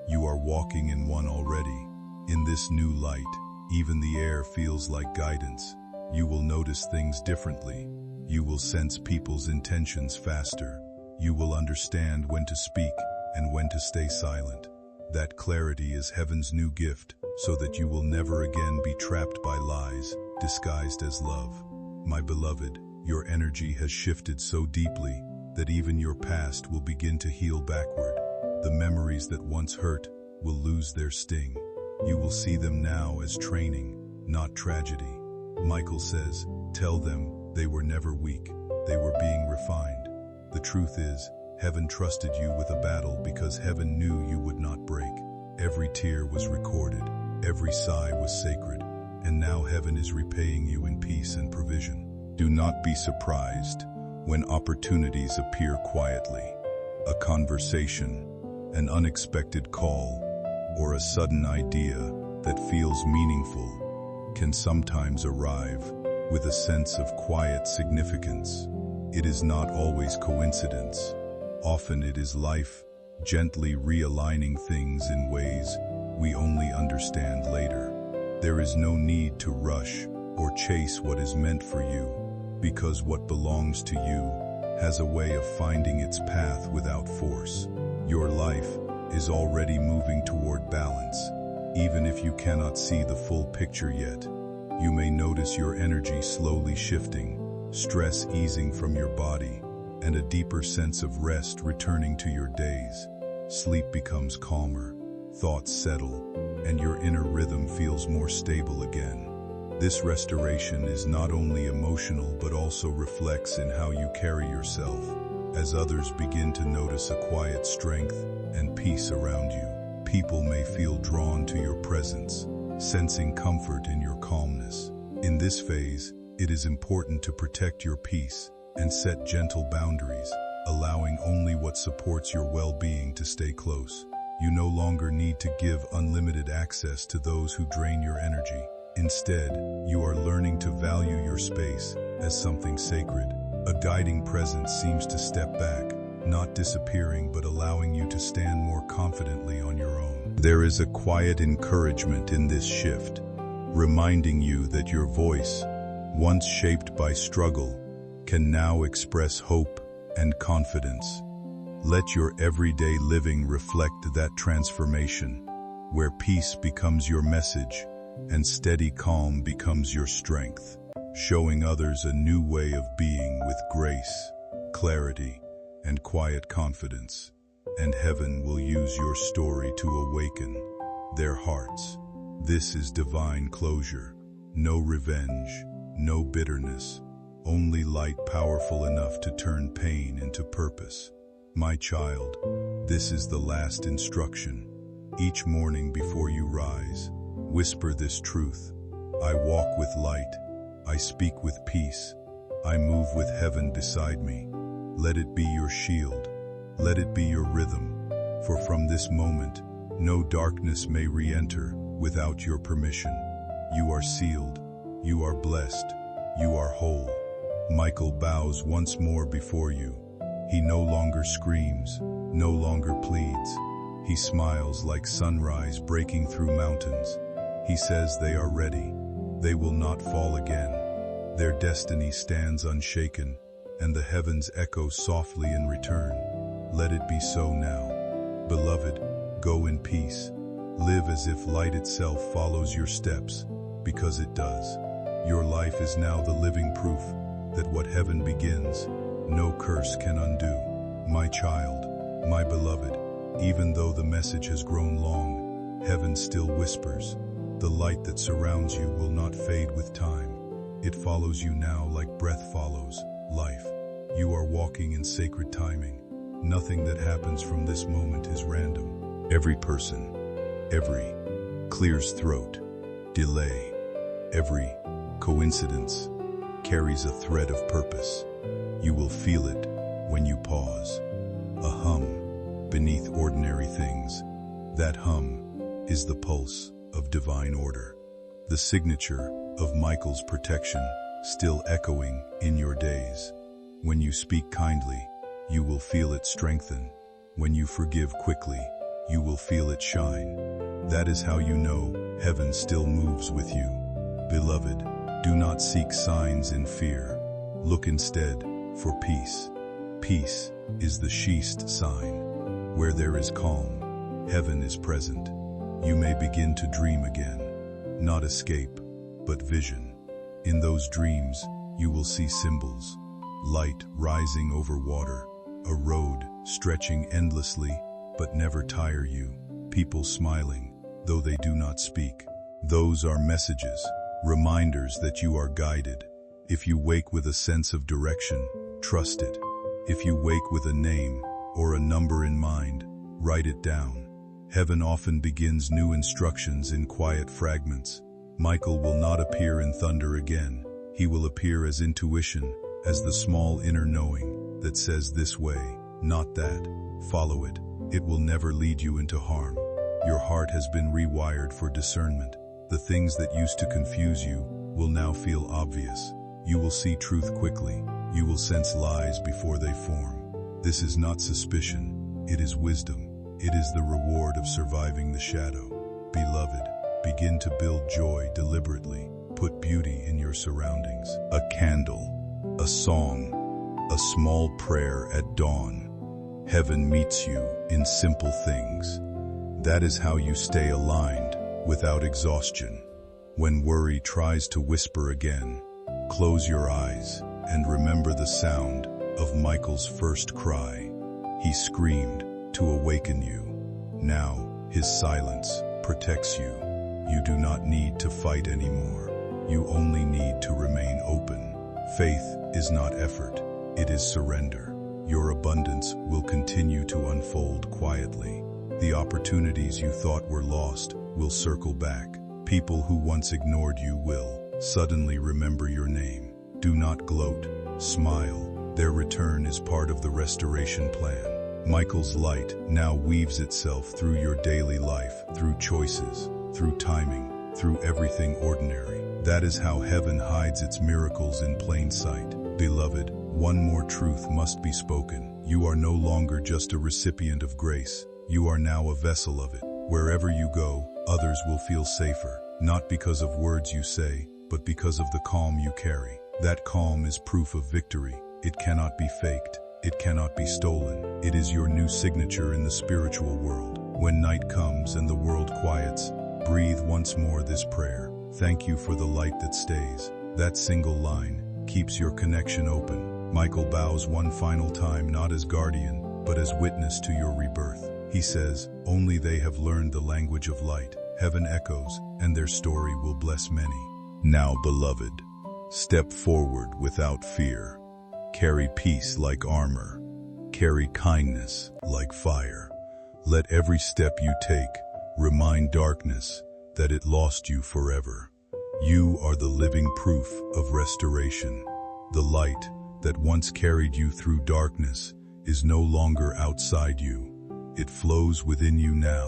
You are walking in one already. In this new light, even the air feels like guidance. You will notice things differently. You will sense people's intentions faster. You will understand when to speak and when to stay silent. That clarity is heaven's new gift, so that you will never again be trapped by lies, disguised as love. My beloved, your energy has shifted so deeply that even your past will begin to heal backward. The memories that once hurt will lose their sting. You will see them now as training, not tragedy. Michael says, tell them they were never weak. They were being refined. The truth is, heaven trusted you with a battle because heaven knew you would not break. Every tear was recorded. Every sigh was sacred. And now heaven is repaying you in peace and provision. Do not be surprised when opportunities appear quietly. A conversation, an unexpected call, or a sudden idea that feels meaningful can sometimes arrive with a sense of quiet significance. It is not always coincidence. Often it is life gently realigning things in ways we only understand later. There is no need to rush or chase what is meant for you, because what belongs to you has a way of finding its path without force. Your life is already moving toward balance. Even if you cannot see the full picture yet, you may notice your energy slowly shifting, stress easing from your body, and a deeper sense of rest returning to your days. Sleep becomes calmer, thoughts settle, and your inner rhythm feels more stable again. This restoration is not only emotional but also reflects in how you carry yourself, as others begin to notice a quiet strength and peace around you. People may feel drawn to your presence, sensing comfort in your calmness. In this phase, it is important to protect your peace and set gentle boundaries, allowing only what supports your well-being to stay close. You no longer need to give unlimited access to those who drain your energy. Instead, you are learning to value your space as something sacred. A guiding presence seems to step back, not disappearing but allowing you to stand more confidently on your own. There is a quiet encouragement in this shift, reminding you that your voice, once shaped by struggle, can now express hope and confidence. Let your everyday living reflect that transformation, where peace becomes your message and steady calm becomes your strength, showing others a new way of being with grace, clarity, and quiet confidence. And heaven will use your story to awaken their hearts. This is divine closure. No revenge, no bitterness, only light powerful enough to turn pain into purpose. My child, this is the last instruction. Each morning before you rise, whisper this truth. I walk with light. I speak with peace. I move with heaven beside me. Let it be your shield. Let it be your rhythm. For from this moment, no darkness may re-enter without your permission. You are sealed. You are blessed. You are whole. Michael bows once more before you. He no longer screams, no longer pleads. He smiles like sunrise breaking through mountains. He says they are ready. They will not fall again. Their destiny stands unshaken, and the heavens echo softly in return. Let it be so now. Beloved, go in peace. Live as if light itself follows your steps, because it does. Your life is now the living proof that what heaven begins, no curse can undo. My child, my beloved, even though the message has grown long, heaven still whispers. The light that surrounds you will not fade with time. It follows you now like breath follows life. You are walking in sacred timing. Nothing that happens from this moment is random. Every person, every clears throat, delay, every coincidence carries a thread of purpose. You will feel it when you pause. A hum beneath ordinary things. That hum is the pulse of divine order, the signature of Michael's protection still echoing in your days. When you speak kindly, you will feel it strengthen. When you forgive quickly, you will feel it shine. That is how you know heaven still moves with you. Beloved, do not seek signs in fear. Look instead for peace. Peace is the sheest sign. Where there is calm, heaven is present. You may begin to dream again. Not escape, but vision. In those dreams, you will see symbols. Light rising over water, a road stretching endlessly, but never tire you. People smiling, though they do not speak. Those are messages, reminders that you are guided. If you wake with a sense of direction, trust it. If you wake with a name or a number in mind, write it down. Heaven often begins new instructions in quiet fragments. Michael will not appear in thunder again. He will appear as intuition, as the small inner knowing that says this way, not that. Follow it. It will never lead you into harm. Your heart has been rewired for discernment. The things that used to confuse you will now feel obvious. You will see truth quickly. You will sense lies before they form. This is not suspicion. It is wisdom. It is the reward of surviving the shadow. Beloved, begin to build joy deliberately. Put beauty in your surroundings. A candle, a song, a small prayer at dawn. Heaven meets you in simple things. That is how you stay aligned without exhaustion. When worry tries to whisper again, close your eyes and remember the sound of Michael's first cry. He screamed to awaken you. Now, his silence protects you. You do not need to fight anymore. You only need to remain open. Faith is not effort, it is surrender. Your abundance will continue to unfold quietly. The opportunities you thought were lost will circle back. People who once ignored you will suddenly remember your name. Do not gloat, smile. Their return is part of the restoration plan. Michael's light now weaves itself through your daily life, through choices, through timing, through everything ordinary. That is how heaven hides its miracles in plain sight. Beloved, one more truth must be spoken. You are no longer just a recipient of grace. You are now a vessel of it. Wherever you go, others will feel safer, not because of words you say, but because of the calm you carry. That calm is proof of victory. It cannot be faked. It cannot be stolen. It is your new signature in the spiritual world. When night comes and the world quiets, breathe once more this prayer. Thank you for the light that stays. That single line keeps your connection open. Michael bows one final time, not as guardian, but as witness to your rebirth. He says, only they have learned the language of light. Heaven echoes, and their story will bless many. Now, beloved, step forward without fear. Carry peace like armor. Carry kindness like fire. Let every step you take remind darkness that it lost you forever. You are the living proof of restoration. The light that once carried you through darkness is no longer outside you. It flows within you now,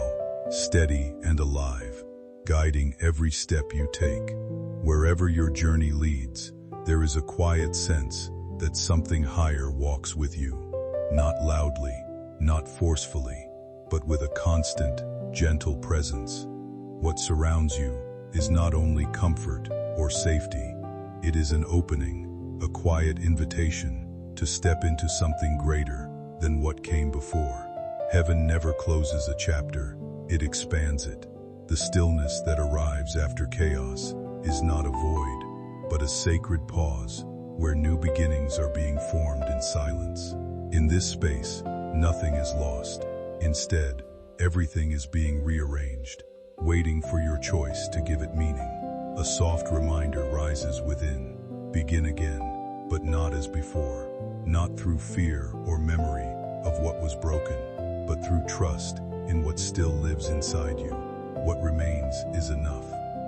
steady and alive, guiding every step you take. Wherever your journey leads, there is a quiet sense that something higher walks with you. Not loudly, not forcefully, but with a constant, gentle presence. What surrounds you is not only comfort or safety, it is an opening, a quiet invitation to step into something greater than what came before. Heaven never closes a chapter, it expands it. The stillness that arrives after chaos is not a void, but a sacred pause where new beginnings are being formed in silence. In this space, nothing is lost. Instead, everything is being rearranged, waiting for your choice to give it meaning. A soft reminder rises within. Begin again, but not as before. Not through fear or memory of what was broken, but through trust in what still lives inside you. What remains is enough.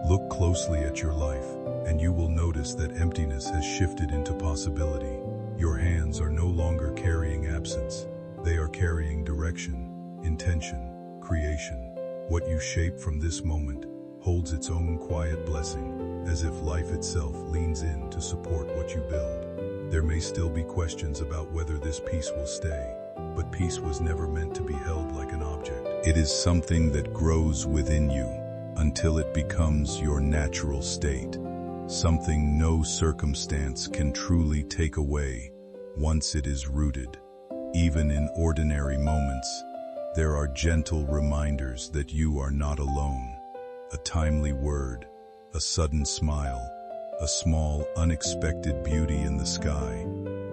Look closely at your life, and you will notice that emptiness has shifted into possibility. Your hands are no longer carrying absence. They are carrying direction, intention, creation. What you shape from this moment holds its own quiet blessing, as if life itself leans in to support what you build. There may still be questions about whether this peace will stay, but peace was never meant to be held like an object. It is something that grows within you until it becomes your natural state, something no circumstance can truly take away once it is rooted. Even in ordinary moments, there are gentle reminders that you are not alone. A timely word, a sudden smile, a small, unexpected beauty in the sky.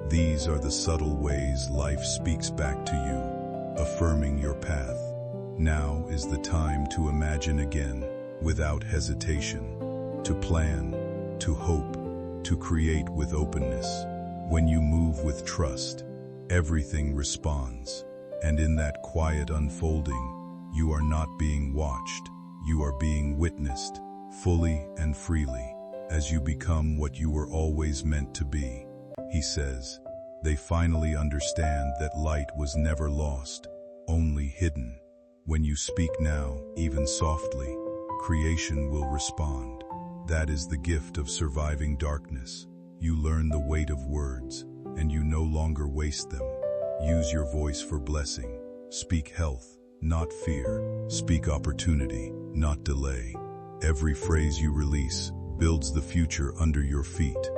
These are the subtle ways life speaks back to you, affirming your path. Now is the time to imagine again, without hesitation, to plan, to hope, to create with openness. When you move with trust, everything responds, and in that quiet unfolding, you are not being watched, you are being witnessed, fully and freely, as you become what you were always meant to be. He says, they finally understand that light was never lost, only hidden. When you speak now, even softly, creation will respond. That is the gift of surviving darkness. You learn the weight of words, and you no longer waste them. Use your voice for blessing. Speak health, not fear. Speak opportunity, not delay. Every phrase you release builds the future under your feet.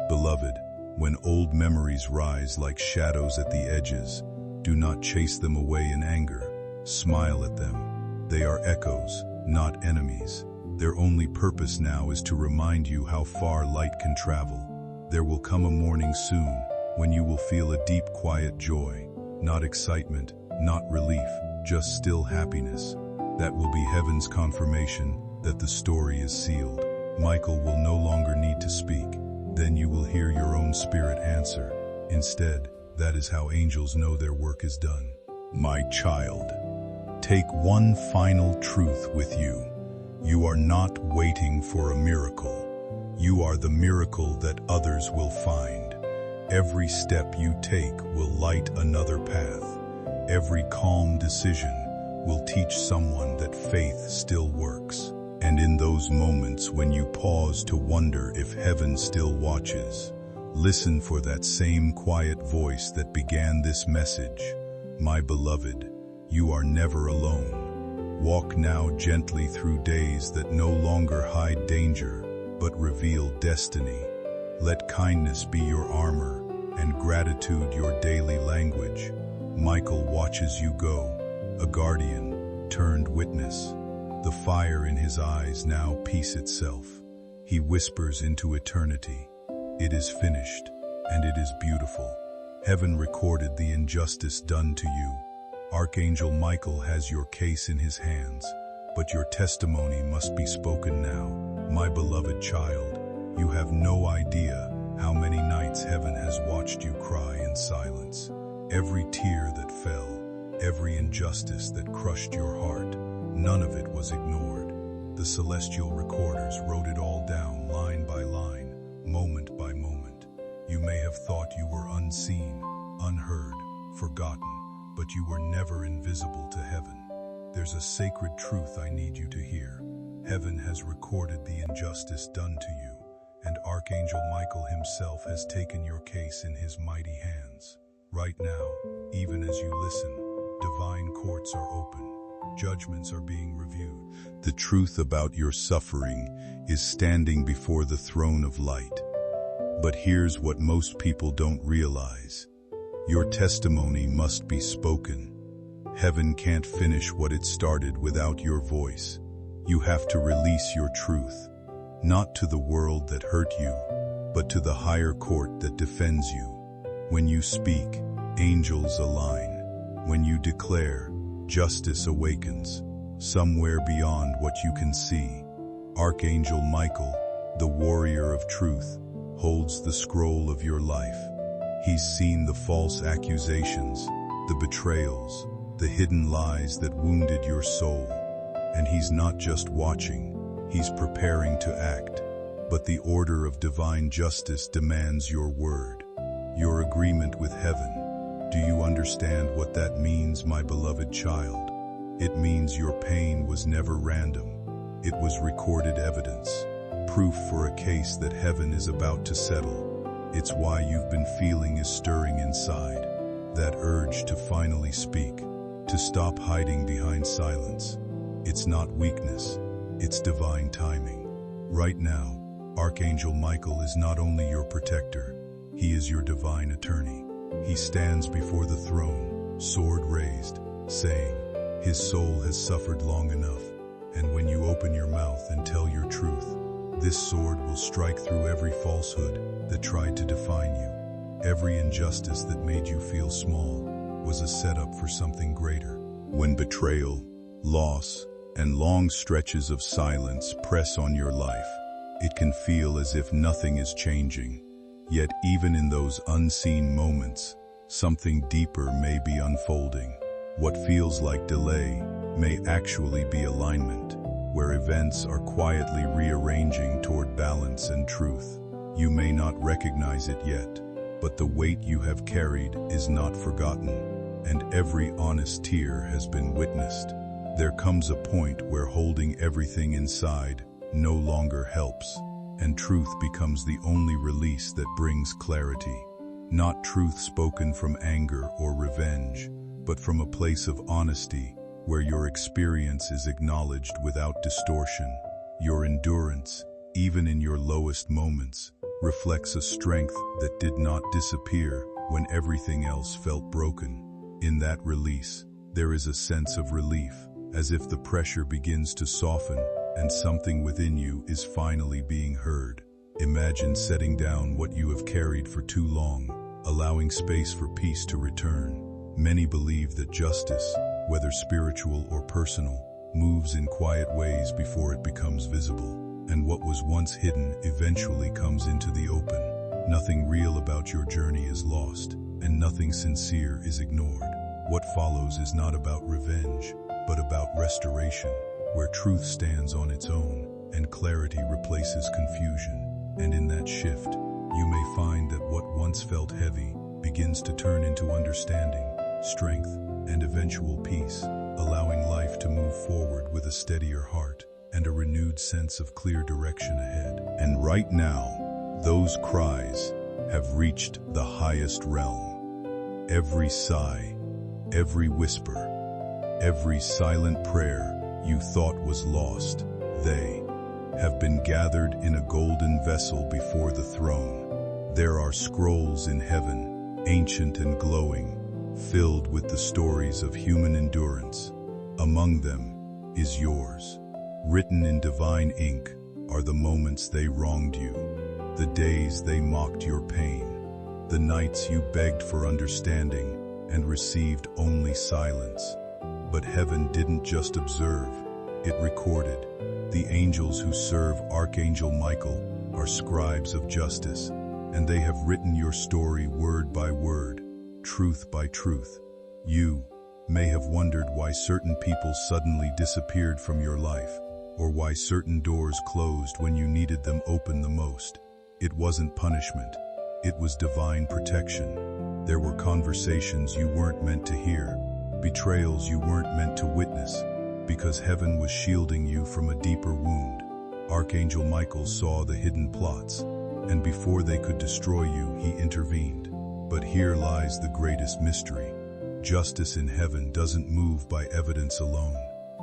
Beloved, when old memories rise like shadows at the edges, do not chase them away in anger. Smile at them. They are echoes, not enemies. Their only purpose now is to remind you how far light can travel. There will come a morning soon when you will feel a deep, quiet joy, not excitement, not relief, just still happiness. That will be heaven's confirmation that the story is sealed. Michael will no longer need to speak. Then you will hear your own spirit answer. Instead, that is how angels know their work is done. My child, take one final truth with you. You are not waiting for a miracle. You are the miracle that others will find. Every step you take will light another path. Every calm decision will teach someone that faith still works. And in those moments when you pause to wonder if heaven still watches, listen for that same quiet voice that began this message. My beloved, you are never alone. Walk now gently through days that no longer hide danger, but reveal destiny. Let kindness be your armor, and gratitude your daily language. Michael watches you go, a guardian turned witness. The fire in his eyes now peace itself. He whispers into eternity. It is finished, and it is beautiful. Heaven recorded the injustice done to you. Archangel Michael has your case in his hands, but your testimony must be spoken now. My beloved child, you have no idea how many nights heaven has watched you cry in silence. Every tear that fell, every injustice that crushed your heart, none of it was ignored. The celestial recorders wrote it all down, line by line, moment by moment. You may have thought you were unseen, unheard, forgotten, but you were never invisible to heaven. There's a sacred truth I need you to hear. Heaven has recorded the injustice done to you, and Archangel Michael himself has taken your case in his mighty hands. Right now, even as you listen, divine courts are open. Judgments are being reviewed. The truth about your suffering is standing before the throne of light. But here's what most people don't realize. Your testimony must be spoken. Heaven can't finish what it started without your voice. You have to release your truth, not to the world that hurt you, but to the higher court that defends you. When you speak, angels align. When you declare, justice awakens, somewhere beyond what you can see. Archangel Michael, the warrior of truth, holds the scroll of your life. He's seen the false accusations, the betrayals, the hidden lies that wounded your soul. And he's not just watching, he's preparing to act. But the order of divine justice demands your word, your agreement with heaven. Do you understand what that means, my beloved child? It means your pain was never random. It was recorded evidence, proof for a case that heaven is about to settle. It's why you've been feeling is stirring inside. That urge to finally speak, to stop hiding behind silence. It's not weakness, it's divine timing. Right now, Archangel Michael is not only your protector, he is your divine attorney. He stands before the throne, sword raised, saying, his soul has suffered long enough, and when you open your mouth and tell your truth, this sword will strike through every falsehood that tried to define you. Every injustice that made you feel small was a setup for something greater. When betrayal, loss, and long stretches of silence press on your life, it can feel as if nothing is changing. Yet even in those unseen moments, something deeper may be unfolding. What feels like delay may actually be alignment, where events are quietly rearranging toward balance and truth. You may not recognize it yet, but the weight you have carried is not forgotten, and every honest tear has been witnessed. There comes a point where holding everything inside no longer helps, and truth becomes the only release that brings clarity. Not truth spoken from anger or revenge, but from a place of honesty, where your experience is acknowledged without distortion. Your endurance, even in your lowest moments, reflects a strength that did not disappear when everything else felt broken. In that release, there is a sense of relief, as if the pressure begins to soften and something within you is finally being heard. Imagine setting down what you have carried for too long, allowing space for peace to return. Many believe that justice, whether spiritual or personal, moves in quiet ways before it becomes visible, and what was once hidden eventually comes into the open. Nothing real about your journey is lost, and nothing sincere is ignored. What follows is not about revenge, but about restoration, where truth stands on its own and clarity replaces confusion. And in that shift, you may find that what once felt heavy begins to turn into understanding, strength, and eventual peace, allowing life to move forward with a steadier heart and a renewed sense of clear direction ahead. And right now, those cries have reached the highest realm. Every sigh, every whisper, every silent prayer you thought was lost, they have been gathered in a golden vessel before the throne. There are scrolls in heaven, ancient and glowing, filled with the stories of human endurance. Among them is yours. Written in divine ink are the moments they wronged you, the days they mocked your pain, the nights you begged for understanding and received only silence. But heaven didn't just observe, it recorded. The angels who serve Archangel Michael are scribes of justice, and they have written your story word by word, truth by truth. You may have wondered why certain people suddenly disappeared from your life, or why certain doors closed when you needed them open the most. It wasn't punishment, it was divine protection. There were conversations you weren't meant to hear, betrayals you weren't meant to witness, because heaven was shielding you from a deeper wound. Archangel Michael saw the hidden plots, and before they could destroy you, he intervened. But here lies the greatest mystery. Justice in heaven doesn't move by evidence alone.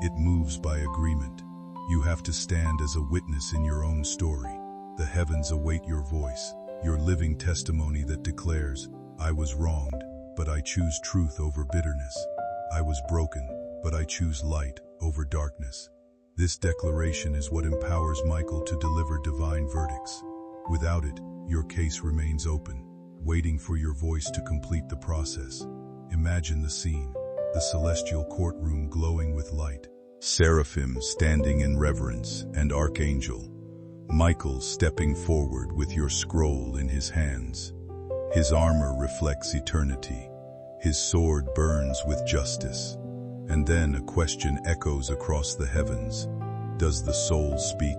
It moves by agreement. You have to stand as a witness in your own story. The heavens await your voice, your living testimony that declares, I was wronged, but I choose truth over bitterness. I was broken, but I choose light over darkness. This declaration is what empowers Michael to deliver divine verdicts. Without it, your case remains open, waiting for your voice to complete the process. Imagine the scene, the celestial courtroom glowing with light, seraphim standing in reverence, and Archangel Michael stepping forward with your scroll in his hands. His armor reflects eternity. His sword burns with justice. And then a question echoes across the heavens. Does the soul speak?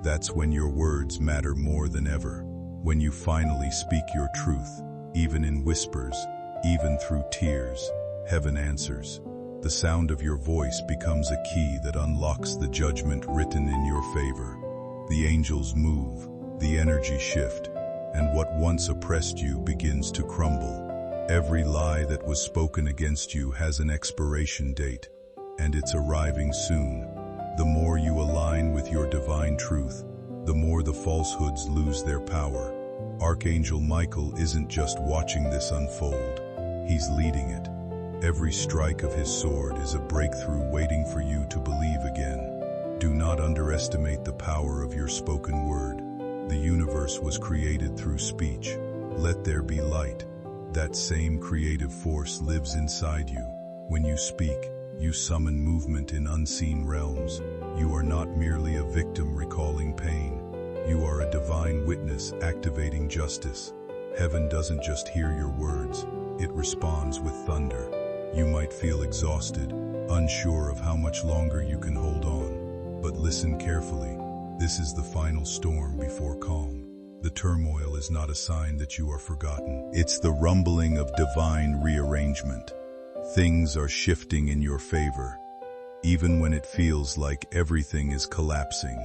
That's when your words matter more than ever. When you finally speak your truth, even in whispers, even through tears, heaven answers. The sound of your voice becomes a key that unlocks the judgment written in your favor. The angels move, the energy shift, and what once oppressed you begins to crumble. Every lie that was spoken against you has an expiration date, and it's arriving soon. The more you align with your divine truth, the more the falsehoods lose their power. Archangel Michael isn't just watching this unfold, he's leading it. Every strike of his sword is a breakthrough waiting for you to believe again. Do not underestimate the power of your spoken word. The universe was created through speech. Let there be light. That same creative force lives inside you. When you speak, you summon movement in unseen realms. You are not merely a victim recalling pain. You are a divine witness activating justice. Heaven doesn't just hear your words, it responds with thunder. You might feel exhausted, unsure of how much longer you can hold on. But listen carefully. This is the final storm before calm. The turmoil is not a sign that you are forgotten. It's the rumbling of divine rearrangement. Things are shifting in your favor, even when it feels like everything is collapsing.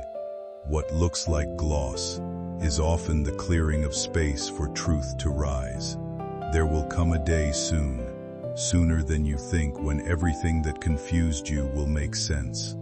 What looks like gloss is often the clearing of space for truth to rise. There will come a day soon, sooner than you think, when everything that confused you will make sense.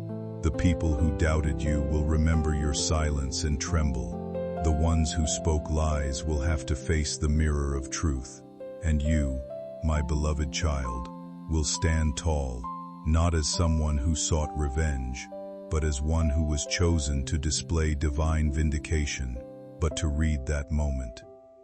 The people who doubted you will remember your silence and tremble. The ones who spoke lies will have to face the mirror of truth. And you, my beloved child, will stand tall, not as someone who sought revenge, but as one who was chosen to display divine vindication. But to read that moment,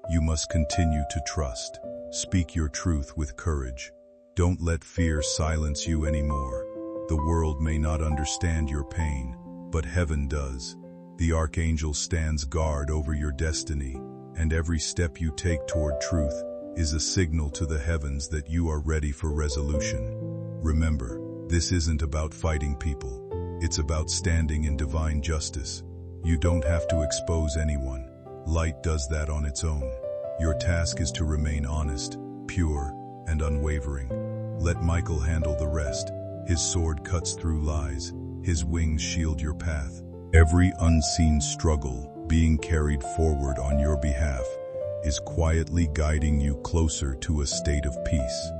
you must continue to trust. Speak your truth with courage. Don't let fear silence you anymore. The world may not understand your pain, but heaven does. The Archangel stands guard over your destiny, and every step you take toward truth is a signal to the heavens that you are ready for resolution. Remember, this isn't about fighting people. It's about standing in divine justice. You don't have to expose anyone. Light does that on its own. Your task is to remain honest, pure, and unwavering. Let Michael handle the rest. His sword cuts through lies. His wings shield your path. Every unseen struggle being carried forward on your behalf is quietly guiding you closer to a state of peace.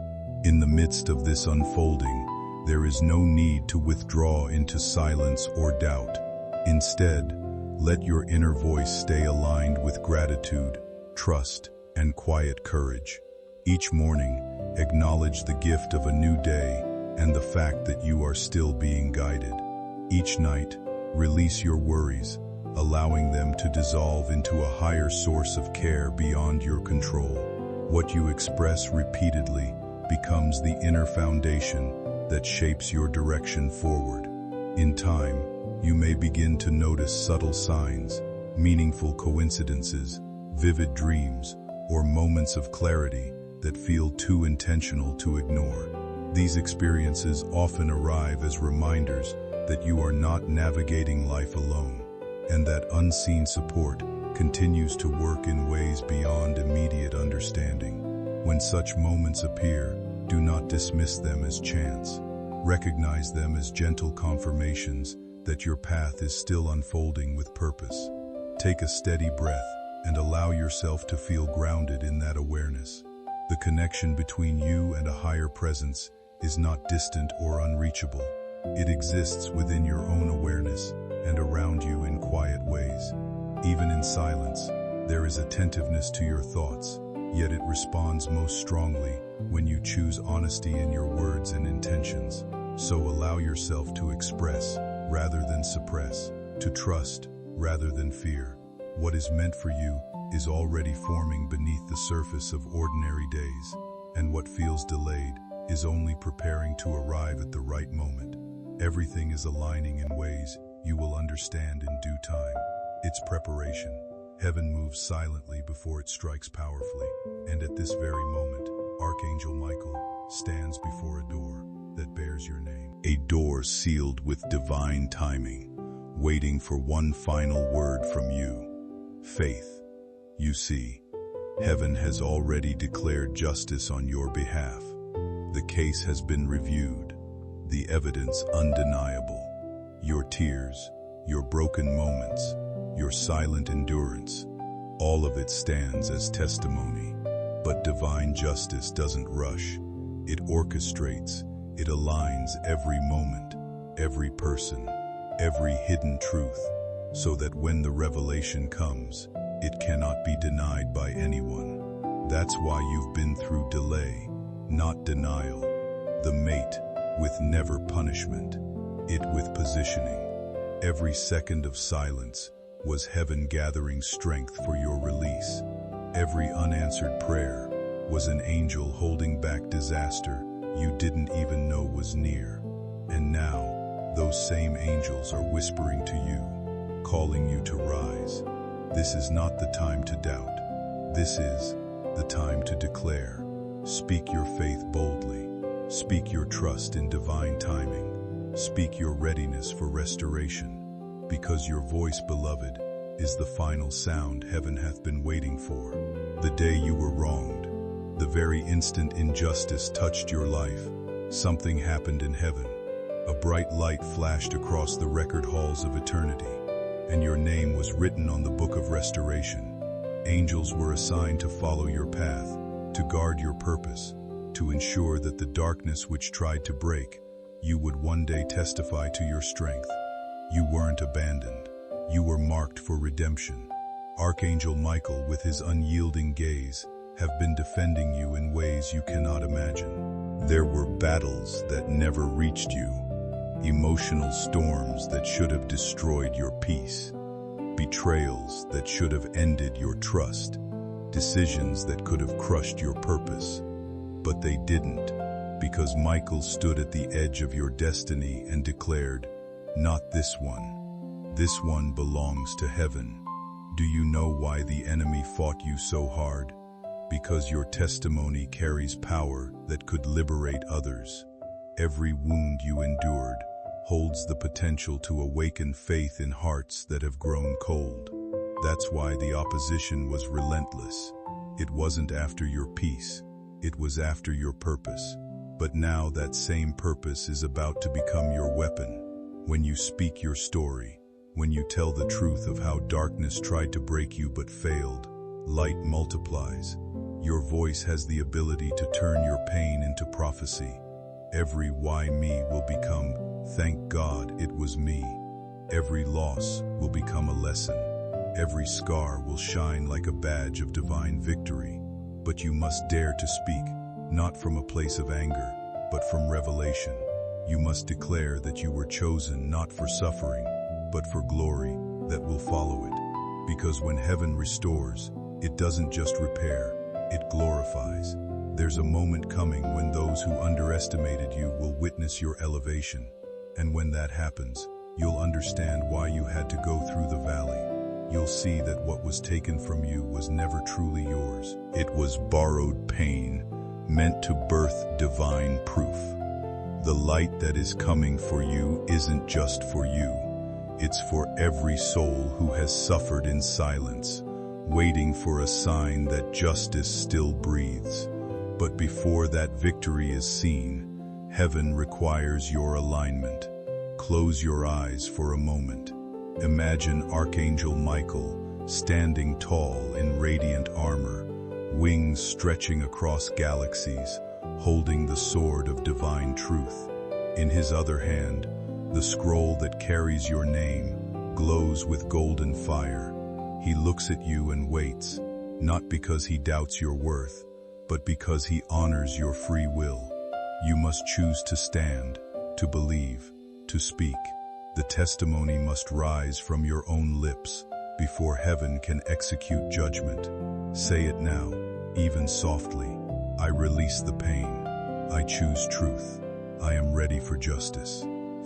In the midst of this unfolding, there is no need to withdraw into silence or doubt. Instead, let your inner voice stay aligned with gratitude, trust, and quiet courage. Each morning, acknowledge the gift of a new day and the fact that you are still being guided. Each night, release your worries, allowing them to dissolve into a higher source of care beyond your control. What you express repeatedly becomes the inner foundation that shapes your direction forward. In time, you may begin to notice subtle signs, meaningful coincidences, vivid dreams, or moments of clarity that feel too intentional to ignore. These experiences often arrive as reminders that you are not navigating life alone, and that unseen support continues to work in ways beyond immediate understanding. When such moments appear, do not dismiss them as chance. Recognize them as gentle confirmations that your path is still unfolding with purpose. Take a steady breath and allow yourself to feel grounded in that awareness. The connection between you and a higher presence is not distant or unreachable. It exists within your own awareness and around you in quiet ways. Even in silence, there is attentiveness to your thoughts, yet it responds most strongly when you choose honesty in your words and intentions. So allow yourself to express rather than suppress, to trust rather than fear. What is meant for you is already forming beneath the surface of ordinary days, and what feels delayed is only preparing to arrive at the right moment. Everything is aligning in ways you will understand in due time. It's preparation. Heaven moves silently before it strikes powerfully, and at this very moment, Archangel Michael stands before a door that bears your name. A door sealed with divine timing, waiting for one final word from you. Faith. You see, heaven has already declared justice on your behalf. The case has been reviewed, the evidence undeniable. Your tears, your broken moments, your silent endurance, All of it stands as testimony. But divine justice doesn't rush. It orchestrates, it aligns every moment, every person, every hidden truth, so that when the revelation comes, it cannot be denied by anyone. That's why you've been through delay, not denial. The mate with never punishment, it with positioning. Every second of silence was heaven gathering strength for your release. Every unanswered prayer was an angel holding back disaster you didn't even know was near. And now, those same angels are whispering to you, calling you to rise. This is not the time to doubt. This is the time to declare. Speak your faith boldly. Speak your trust in divine timing. Speak your readiness for restoration. Because your voice, beloved, is the final sound heaven hath been waiting for. The day you were wronged, the very instant injustice touched your life, something happened in heaven. A bright light flashed across the record halls of eternity, and your name was written on the book of restoration. Angels were assigned to follow your path, to guard your purpose, to ensure that the darkness which tried to break, you would one day testify to your strength. You weren't abandoned. You were marked for redemption. Archangel Michael, with his unyielding gaze, have been defending you in ways you cannot imagine. There were battles that never reached you, emotional storms that should have destroyed your peace, betrayals that should have ended your trust, decisions that could have crushed your purpose. But they didn't, because Michael stood at the edge of your destiny and declared, "Not this one. This one belongs to heaven." Do you know why the enemy fought you so hard? Because your testimony carries power that could liberate others. Every wound you endured holds the potential to awaken faith in hearts that have grown cold. That's why the opposition was relentless. It wasn't after your peace, it was after your purpose. But now that same purpose is about to become your weapon. When you speak your story, when you tell the truth of how darkness tried to break you but failed, light multiplies. Your voice has the ability to turn your pain into prophecy. Every "why me" will become "thank God it was me." Every loss will become a lesson. Every scar will shine like a badge of divine victory. But you must dare to speak, not from a place of anger, but from revelation. You must declare that you were chosen not for suffering, but for glory that will follow it. Because when heaven restores, it doesn't just repair, it glorifies. There's a moment coming when those who underestimated you will witness your elevation. And when that happens, you'll understand why you had to go through the valley. You'll see that what was taken from you was never truly yours. It was borrowed pain, meant to birth divine proof. The light that is coming for you isn't just for you. It's for every soul who has suffered in silence, waiting for a sign that justice still breathes. But before that victory is seen, heaven requires your alignment. Close your eyes for a moment. Imagine Archangel Michael standing tall in radiant armor, wings stretching across galaxies, holding the sword of divine truth. In his other hand, the scroll that carries your name glows with golden fire. He looks at you and waits, not because he doubts your worth, but because he honors your free will. You must choose to stand, to believe, to speak. The testimony must rise from your own lips before heaven can execute judgment. Say it now, even softly. I release the pain. I choose truth. I am ready for justice.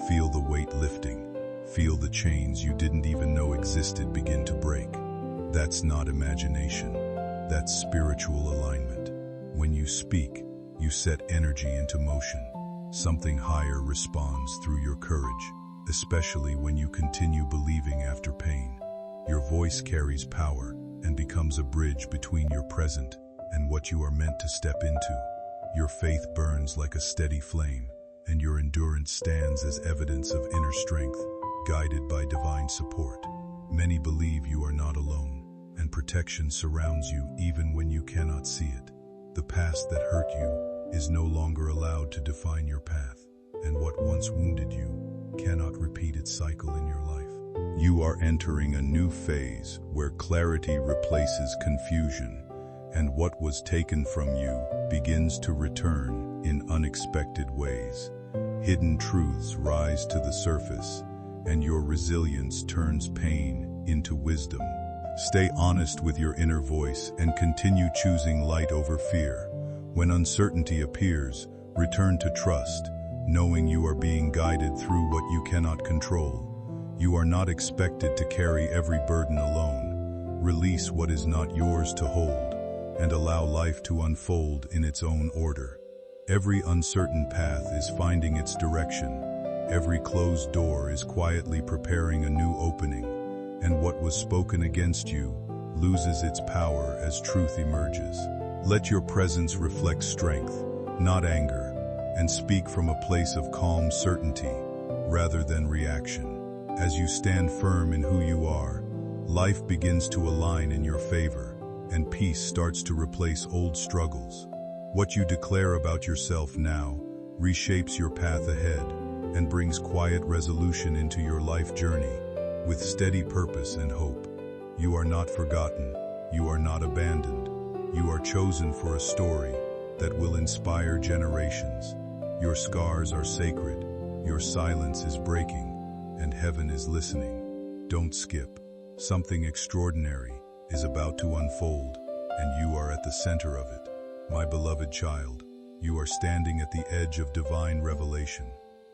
Feel the weight lifting. Feel the chains you didn't even know existed begin to break. That's not imagination. That's spiritual alignment. When you speak, you set energy into motion. Something higher responds through your courage, especially when you continue believing after pain. Your voice carries power and becomes a bridge between your present and what you are meant to step into. Your faith burns like a steady flame, and your endurance stands as evidence of inner strength, guided by divine support. Many believe you are not alone, and protection surrounds you even when you cannot see it. The past that hurt you is no longer allowed to define your path, and what once wounded you cannot repeat its cycle in your life. You are entering a new phase where clarity replaces confusion, and what was taken from you begins to return in unexpected ways. Hidden truths rise to the surface, and your resilience turns pain into wisdom. Stay honest with your inner voice and continue choosing light over fear. When uncertainty appears, return to trust, knowing you are being guided through what you cannot control. You are not expected to carry every burden alone. Release what is not yours to hold, and allow life to unfold in its own order. Every uncertain path is finding its direction. Every closed door is quietly preparing a new opening, and what was spoken against you loses its power as truth emerges. Let your presence reflect strength, not anger, and speak from a place of calm certainty rather than reaction. As you stand firm in who you are, life begins to align in your favor, and peace starts to replace old struggles. What you declare about yourself now reshapes your path ahead and brings quiet resolution into your life journey with steady purpose and hope. You are not forgotten. You are not abandoned. You are chosen for a story that will inspire generations. Your scars are sacred. Your silence is breaking, and heaven is listening. Don't skip. Something extraordinary is about to unfold, and you are at the center of it. My beloved child, you are standing at the edge of divine revelation,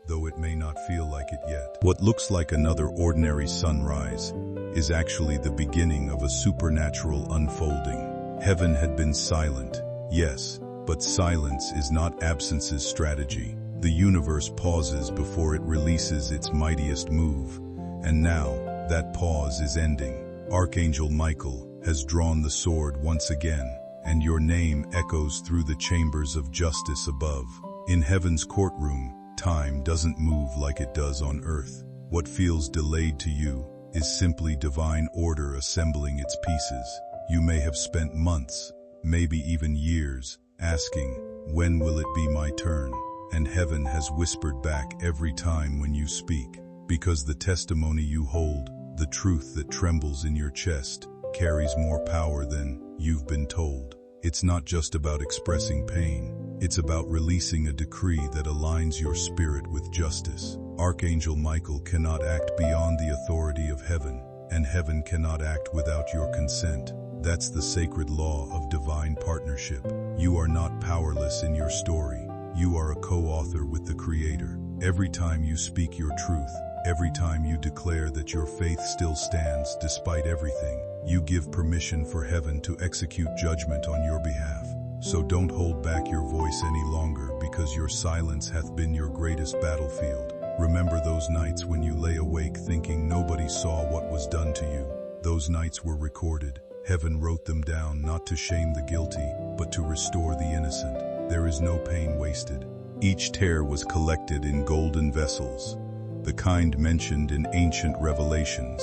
though it may not feel like it yet. What looks like another ordinary sunrise is actually the beginning of a supernatural unfolding. Heaven had been silent, yes, but silence is not absence's strategy. The universe pauses before it releases its mightiest move, and now that pause is ending. Archangel Michael has drawn the sword once again, and your name echoes through the chambers of justice above. In heaven's courtroom, time doesn't move like it does on earth. What feels delayed to you is simply divine order assembling its pieces. You may have spent months, maybe even years, asking, when will it be my turn? And heaven has whispered back every time when you speak, because the testimony you hold, the truth that trembles in your chest, carries more power than you've been told. It's not just about expressing pain. It's about releasing a decree that aligns your spirit with justice. Archangel Michael cannot act beyond the authority of heaven, and heaven cannot act without your consent. That's the sacred law of divine partnership. You are not powerless in your story. You are a co-author with the Creator. Every time you speak your truth, every time you declare that your faith still stands despite everything, you give permission for heaven to execute judgment on your behalf. So don't hold back your voice any longer, because your silence hath been your greatest battlefield. Remember those nights when you lay awake thinking nobody saw what was done to you. Those nights were recorded. Heaven wrote them down not to shame the guilty, but to restore the innocent. There is no pain wasted. Each tear was collected in golden vessels, the kind mentioned in ancient revelations,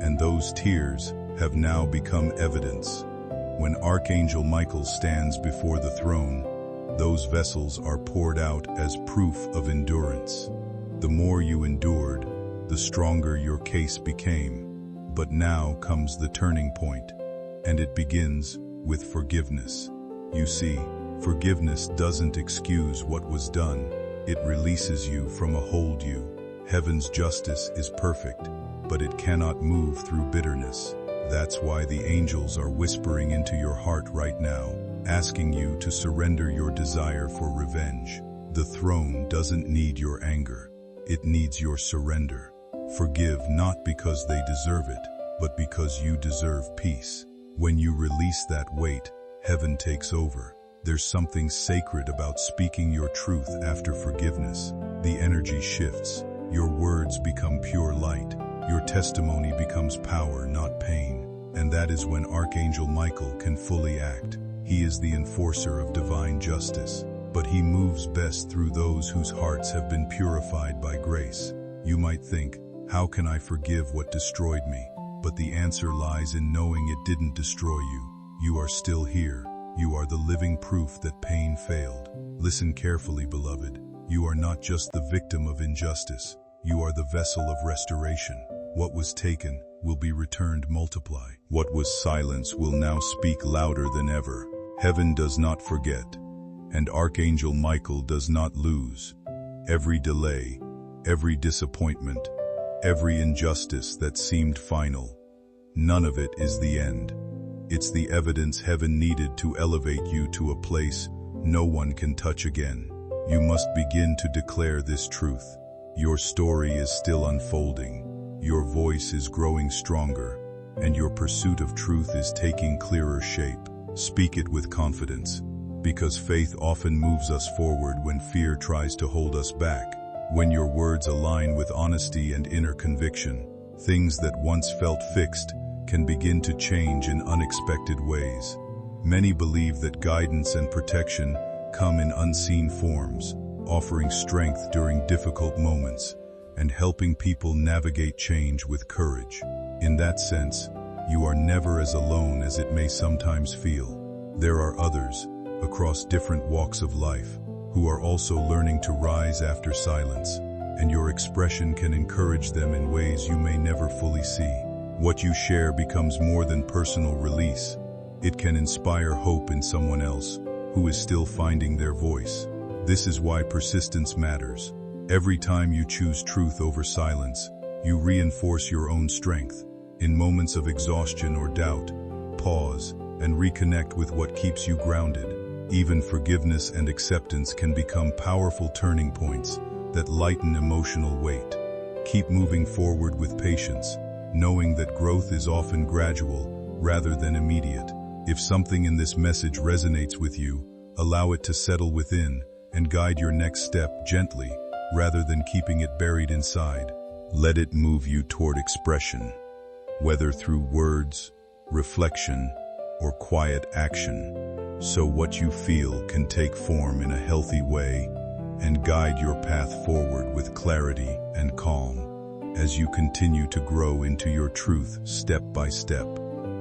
and those tears have now become evidence. When Archangel Michael stands before the throne, those vessels are poured out as proof of endurance. The more you endured, the stronger your case became. But now comes the turning point, and it begins with forgiveness. You see, forgiveness doesn't excuse what was done. It releases you from a hold you. Heaven's justice is perfect, but it cannot move through bitterness. That's why the angels are whispering into your heart right now, asking you to surrender your desire for revenge. The throne doesn't need your anger. It needs your surrender. Forgive not because they deserve it, but because you deserve peace. When you release that weight, heaven takes over. There's something sacred about speaking your truth after forgiveness. The energy shifts. Your words become pure light. Your testimony becomes power, not pain. And that is when Archangel Michael can fully act. He is the enforcer of divine justice, but he moves best through those whose hearts have been purified by grace. You might think, how can I forgive what destroyed me? but the answer lies in knowing it didn't destroy you. You are still here. You are the living proof that pain failed. Listen carefully, beloved. You are not just the victim of injustice. You are the vessel of restoration. What was taken will be returned multiply. What was silence will now speak louder than ever. Heaven does not forget, and Archangel Michael does not lose. Every delay, every disappointment, every injustice that seemed final, none of it is the end. It's the evidence heaven needed to elevate you to a place no one can touch again. You must begin to declare this truth. Your story is still unfolding. Your voice is growing stronger, and your pursuit of truth is taking clearer shape. Speak it with confidence, because faith often moves us forward when fear tries to hold us back. When your words align with honesty and inner conviction, things that once felt fixed can begin to change in unexpected ways. Many believe that guidance and protection come in unseen forms, offering strength during difficult moments and helping people navigate change with courage. In that sense, you are never as alone as it may sometimes feel. There are others, across different walks of life, who are also learning to rise after silence, and your expression can encourage them in ways you may never fully see. What you share becomes more than personal release. It can inspire hope in someone else who is still finding their voice. This is why persistence matters. Every time you choose truth over silence, you reinforce your own strength. In moments of exhaustion or doubt, pause and reconnect with what keeps you grounded. Even forgiveness and acceptance can become powerful turning points that lighten emotional weight. Keep moving forward with patience, knowing that growth is often gradual rather than immediate. If something in this message resonates with you, allow it to settle within and guide your next step gently rather than keeping it buried inside. Let it move you toward expression, whether through words, reflection, or quiet action, so what you feel can take form in a healthy way and guide your path forward with clarity and calm as you continue to grow into your truth step by step,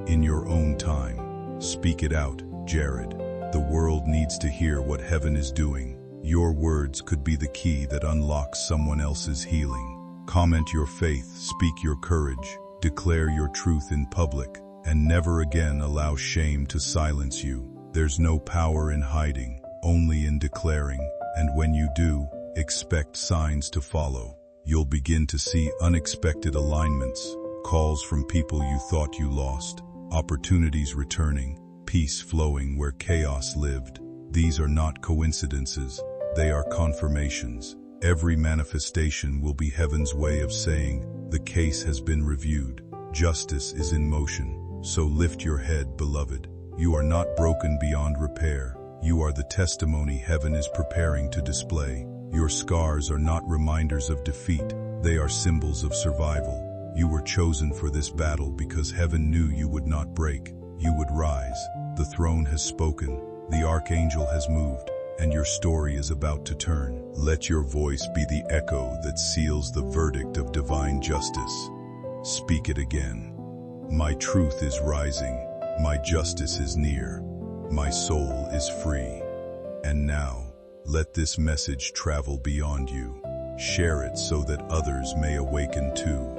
in your own time. Speak it out, Jared. The world needs to hear what heaven is doing. Your words could be the key that unlocks someone else's healing. Comment your faith, speak your courage, declare your truth in public, and never again allow shame to silence you. There's no power in hiding, only in declaring, and when you do, expect signs to follow. You'll begin to see unexpected alignments, calls from people you thought you lost, opportunities returning, peace flowing where chaos lived. These are not coincidences, they are confirmations. Every manifestation will be heaven's way of saying, the case has been reviewed, justice is in motion. So lift your head, beloved. You are not broken beyond repair. You are the testimony heaven is preparing to display. Your scars are not reminders of defeat, they are symbols of survival. You were chosen for this battle because heaven knew you would not break, you would rise. The throne has spoken, the archangel has moved, and your story is about to turn. Let your voice be the echo that seals the verdict of divine justice. Speak it again. My truth is rising, my justice is near, my soul is free. And now, let this message travel beyond you. Share it so that others may awaken too.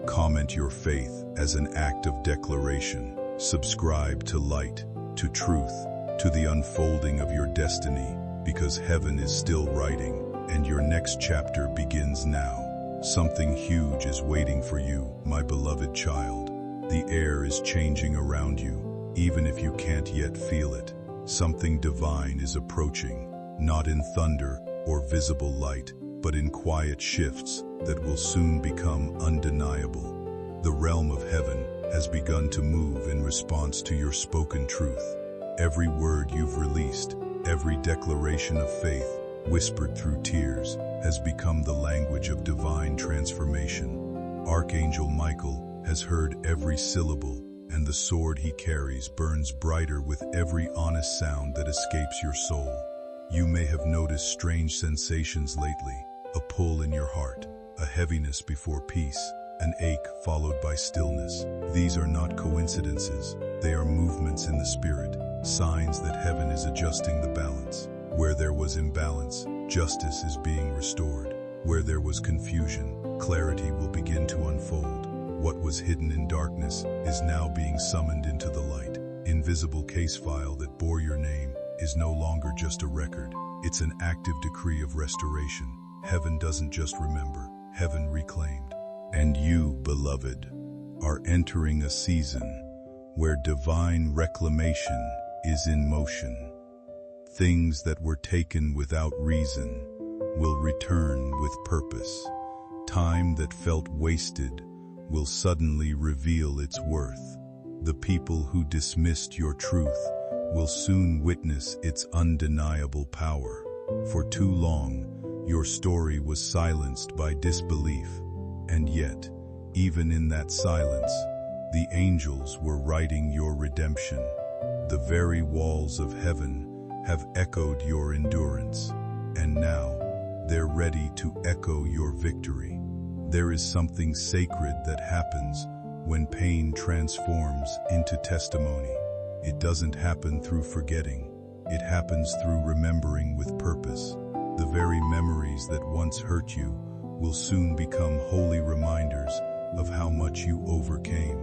Comment your faith as an act of declaration. Subscribe to light, to truth, to the unfolding of your destiny, because heaven is still writing, and your next chapter begins now. Something huge is waiting for you, my beloved child. The air is changing around you, even if you can't yet feel it. Something divine is approaching, not in thunder or visible light, but in quiet shifts that will soon become undeniable. The realm of heaven has begun to move in response to your spoken truth. Every word you've released, every declaration of faith, whispered through tears, has become the language of divine transformation. Archangel Michael has heard every syllable, and the sword he carries burns brighter with every honest sound that escapes your soul. You may have noticed strange sensations lately, a pull in your heart, a heaviness before peace, an ache followed by stillness. These are not coincidences, they are movements in the spirit, signs that heaven is adjusting the balance. Where there was imbalance, justice is being restored. Where there was confusion, clarity will begin to unfold. What was hidden in darkness is now being summoned into the light. Invisible case file that bore your name is no longer just a record. It's an active decree of restoration. Heaven doesn't just remember, heaven reclaimed. And you, beloved, are entering a season where divine reclamation is in motion. Things that were taken without reason will return with purpose. Time that felt wasted will suddenly reveal its worth. The people who dismissed your truth will soon witness its undeniable power. For too long, your story was silenced by disbelief, and yet, even in that silence, the angels were writing your redemption. The very walls of heaven have echoed your endurance, and now they're ready to echo your victory. There is something sacred that happens when pain transforms into testimony. It doesn't happen through forgetting. It happens through remembering with purpose. The very memories that once hurt you will soon become holy reminders of how much you overcame.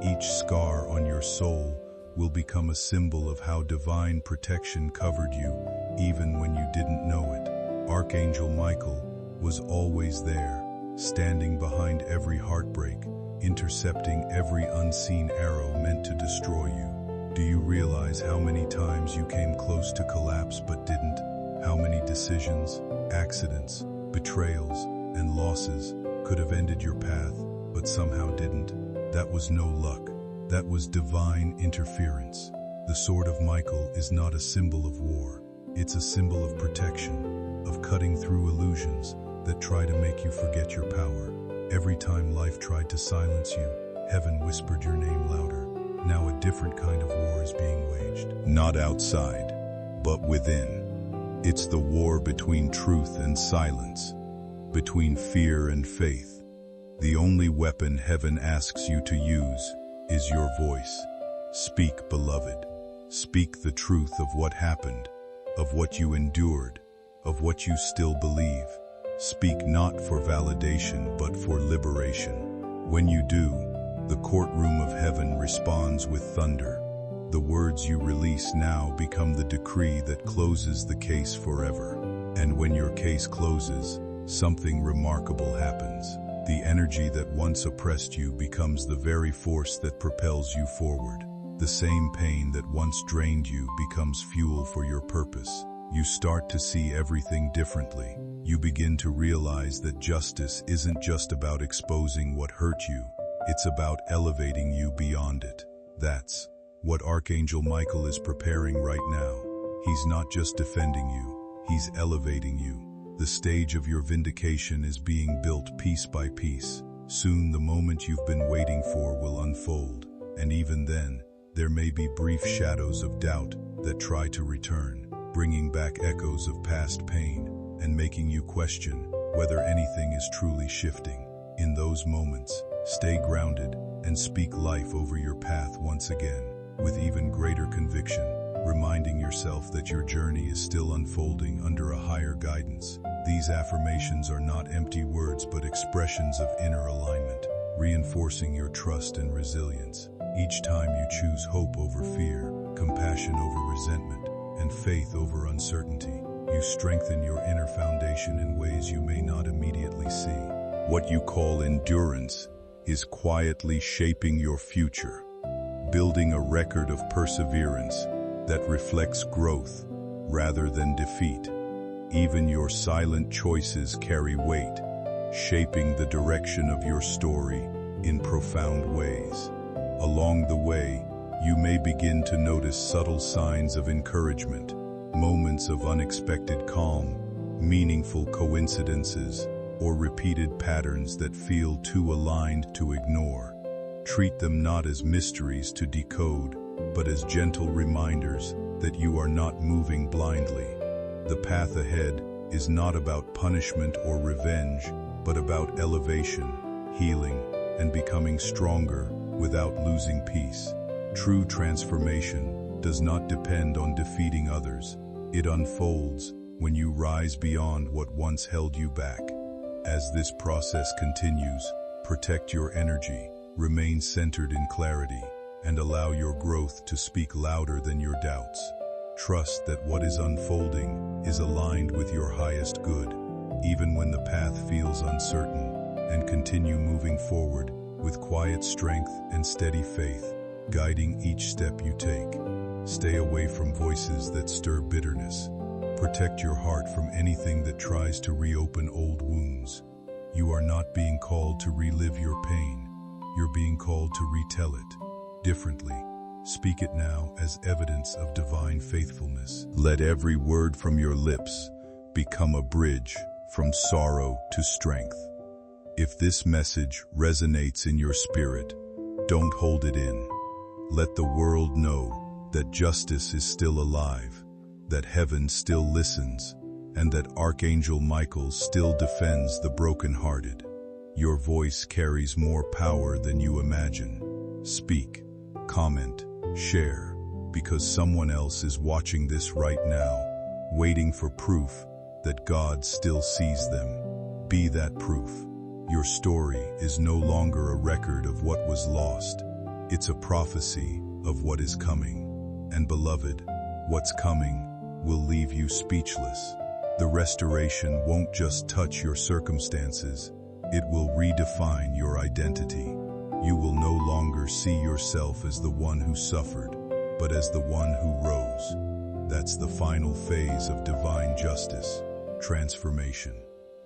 Each scar on your soul will become a symbol of how divine protection covered you, even when you didn't know it. Archangel Michael was always there, standing behind every heartbreak, intercepting every unseen arrow meant to destroy you. Do you realize how many times you came close to collapse but didn't? How many decisions, accidents, betrayals, and losses could have ended your path, but somehow didn't? That was no luck. That was divine interference. The sword of Michael is not a symbol of war. It's a symbol of protection, of cutting through illusions that try to make you forget your power. Every time life tried to silence you, heaven whispered your name louder. Now a different kind of war is being waged. Not outside, but within. It's the war between truth and silence, between fear and faith. The only weapon heaven asks you to use is your voice. Speak, beloved. Speak the truth of what happened, of what you endured, of what you still believe. Speak not for validation, but for liberation. When you do, the courtroom of heaven responds with thunder. The words you release now become the decree that closes the case forever. And when your case closes, something remarkable happens. The energy that once oppressed you becomes the very force that propels you forward. The same pain that once drained you becomes fuel for your purpose. You start to see everything differently. You begin to realize that justice isn't just about exposing what hurt you, it's about elevating you beyond it. That's what Archangel Michael is preparing right now. He's not just defending you, he's elevating you. The stage of your vindication is being built piece by piece. Soon the moment you've been waiting for will unfold, and even then, there may be brief shadows of doubt that try to return, bringing back echoes of past pain and making you question whether anything is truly shifting. In those moments, stay grounded and speak life over your path once again, with even greater conviction, reminding yourself that your journey is still unfolding under a higher guidance. These affirmations are not empty words but expressions of inner alignment, reinforcing your trust and resilience. Each time you choose hope over fear, compassion over resentment, and faith over uncertainty, you strengthen your inner foundation in ways you may not immediately see. What you call endurance is quietly shaping your future, building a record of perseverance that reflects growth rather than defeat. Even your silent choices carry weight, shaping the direction of your story in profound ways. Along the way, you may begin to notice subtle signs of encouragement, moments of unexpected calm, meaningful coincidences, or repeated patterns that feel too aligned to ignore. Treat them not as mysteries to decode, but as gentle reminders that you are not moving blindly. The path ahead is not about punishment or revenge, but about elevation, healing, and becoming stronger without losing peace. True transformation does not depend on defeating others. It unfolds when you rise beyond what once held you back. As this process continues, protect your energy, remain centered in clarity, and allow your growth to speak louder than your doubts. Trust that what is unfolding is aligned with your highest good, even when the path feels uncertain, and continue moving forward with quiet strength and steady faith, guiding each step you take. Stay away from voices that stir bitterness. Protect your heart from anything that tries to reopen old wounds. You are not being called to relive your pain. You're being called to retell it differently. Speak it now as evidence of divine faithfulness. Let every word from your lips become a bridge from sorrow to strength. If this message resonates in your spirit, don't hold it in. Let the world know that justice is still alive, that heaven still listens, and that Archangel Michael still defends the brokenhearted. Your voice carries more power than you imagine. Speak, comment, share, because someone else is watching this right now, waiting for proof that God still sees them. Be that proof. Your story is no longer a record of what was lost. It's a prophecy of what is coming. And beloved, what's coming will leave you speechless. The restoration won't just touch your circumstances, it will redefine your identity. You will no longer see yourself as the one who suffered, but as the one who rose. That's the final phase of divine justice, transformation.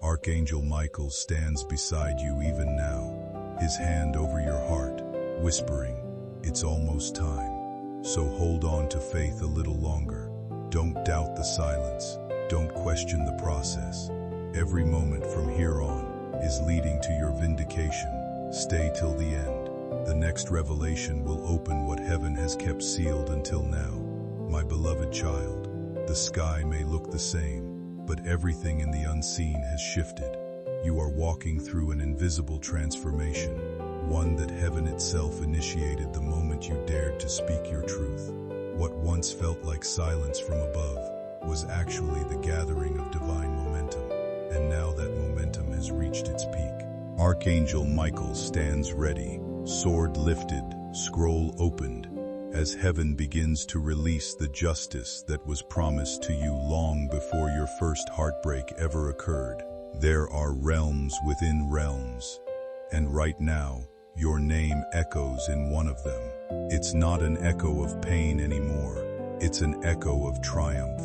Archangel Michael stands beside you even now, his hand over your heart, whispering, "It's almost time." So hold on to faith a little longer. Don't doubt the silence. Don't question the process. Every moment from here on is leading to your vindication. Stay till the end. The next revelation will open what heaven has kept sealed until now. My beloved child, the sky may look the same, but everything in the unseen has shifted. You are walking through an invisible transformation, one that heaven itself initiated the moment you dared to speak your truth. What once felt like silence from above was actually the gathering of divine momentum, and now that momentum has reached its peak. Archangel Michael stands ready, sword lifted, scroll opened, as heaven begins to release the justice that was promised to you long before your first heartbreak ever occurred. There are realms within realms, and right now, your name echoes in one of them. It's not an echo of pain anymore, it's an echo of triumph.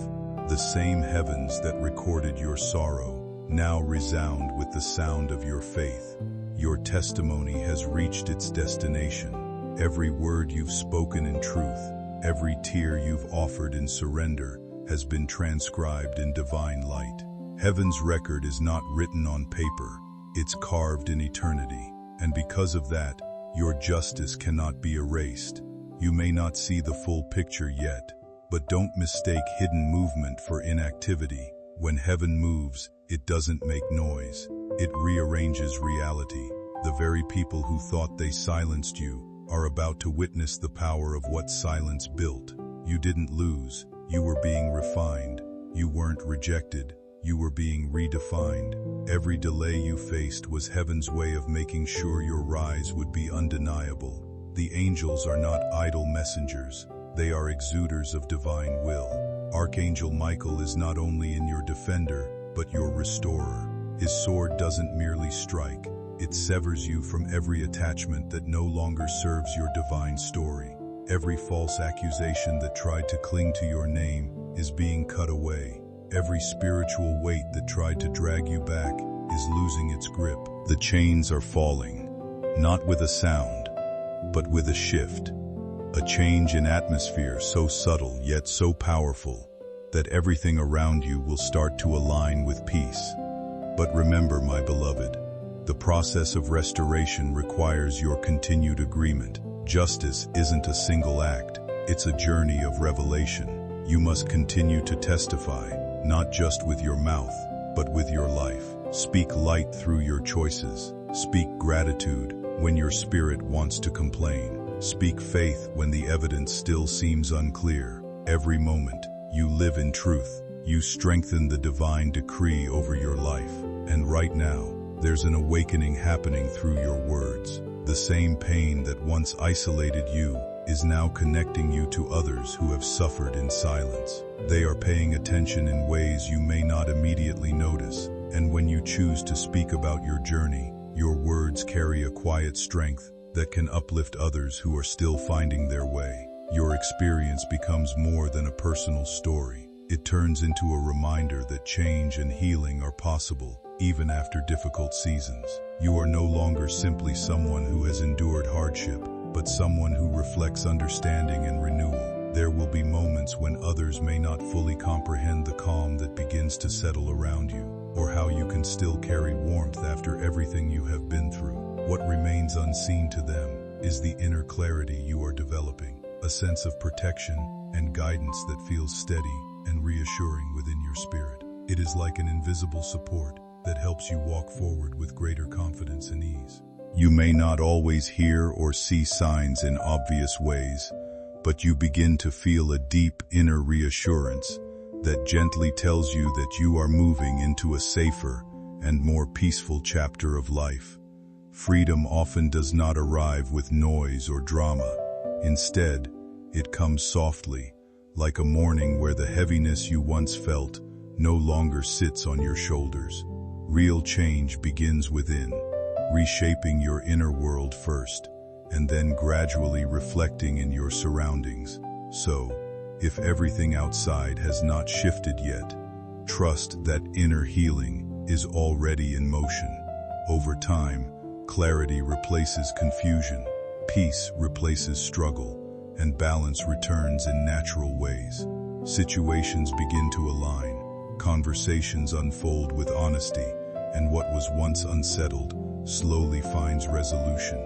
The same heavens that recorded your sorrow now resound with the sound of your faith. Your testimony has reached its destination. Every word you've spoken in truth, every tear you've offered in surrender, has been transcribed in divine light. Heaven's record is not written on paper, it's carved in eternity. And because of that, your justice cannot be erased. You may not see the full picture yet, but don't mistake hidden movement for inactivity. When heaven moves, it doesn't make noise. It rearranges reality. The very people who thought they silenced you are about to witness the power of what silence built. You didn't lose. You were being refined. You weren't rejected. You were being redefined. Every delay you faced was heaven's way of making sure your rise would be undeniable. The angels are not idle messengers. They are exuders of divine will. Archangel Michael is not only your defender, but your restorer. His sword doesn't merely strike. It severs you from every attachment that no longer serves your divine story. Every false accusation that tried to cling to your name is being cut away. Every spiritual weight that tried to drag you back is losing its grip. The chains are falling, not with a sound, but with a shift. A change in atmosphere so subtle yet so powerful that everything around you will start to align with peace. But remember, my beloved, the process of restoration requires your continued agreement. Justice isn't a single act, it's a journey of revelation. You must continue to testify, not just with your mouth, but with your life. Speak light through your choices. Speak gratitude, when your spirit wants to complain. Speak faith when the evidence still seems unclear. Every moment, you live in truth. You strengthen the divine decree over your life. And right now, there's an awakening happening through your words. The same pain that once isolated you is now connecting you to others who have suffered in silence. They are paying attention in ways you may not immediately notice. And when you choose to speak about your journey, your words carry a quiet strength that can uplift others who are still finding their way. Your experience becomes more than a personal story. It turns into a reminder that change and healing are possible, even after difficult seasons. You are no longer simply someone who has endured hardship, but someone who reflects understanding and renewal. There will be moments when others may not fully comprehend the calm that begins to settle around you, or how you can still carry warmth after everything you have been through. What remains unseen to them is the inner clarity you are developing, a sense of protection and guidance that feels steady and reassuring within your spirit. It is like an invisible support that helps you walk forward with greater confidence and ease. You may not always hear or see signs in obvious ways, but you begin to feel a deep inner reassurance that gently tells you that you are moving into a safer and more peaceful chapter of life. Freedom often does not arrive with noise or drama. Instead, it comes softly, like a morning where the heaviness you once felt no longer sits on your shoulders. Real change begins within, reshaping your inner world first, and then gradually reflecting in your surroundings. So, if everything outside has not shifted yet, trust that inner healing is already in motion. Over time, clarity replaces confusion, peace replaces struggle, and balance returns in natural ways. Situations begin to align, conversations unfold with honesty, and what was once unsettled slowly finds resolution.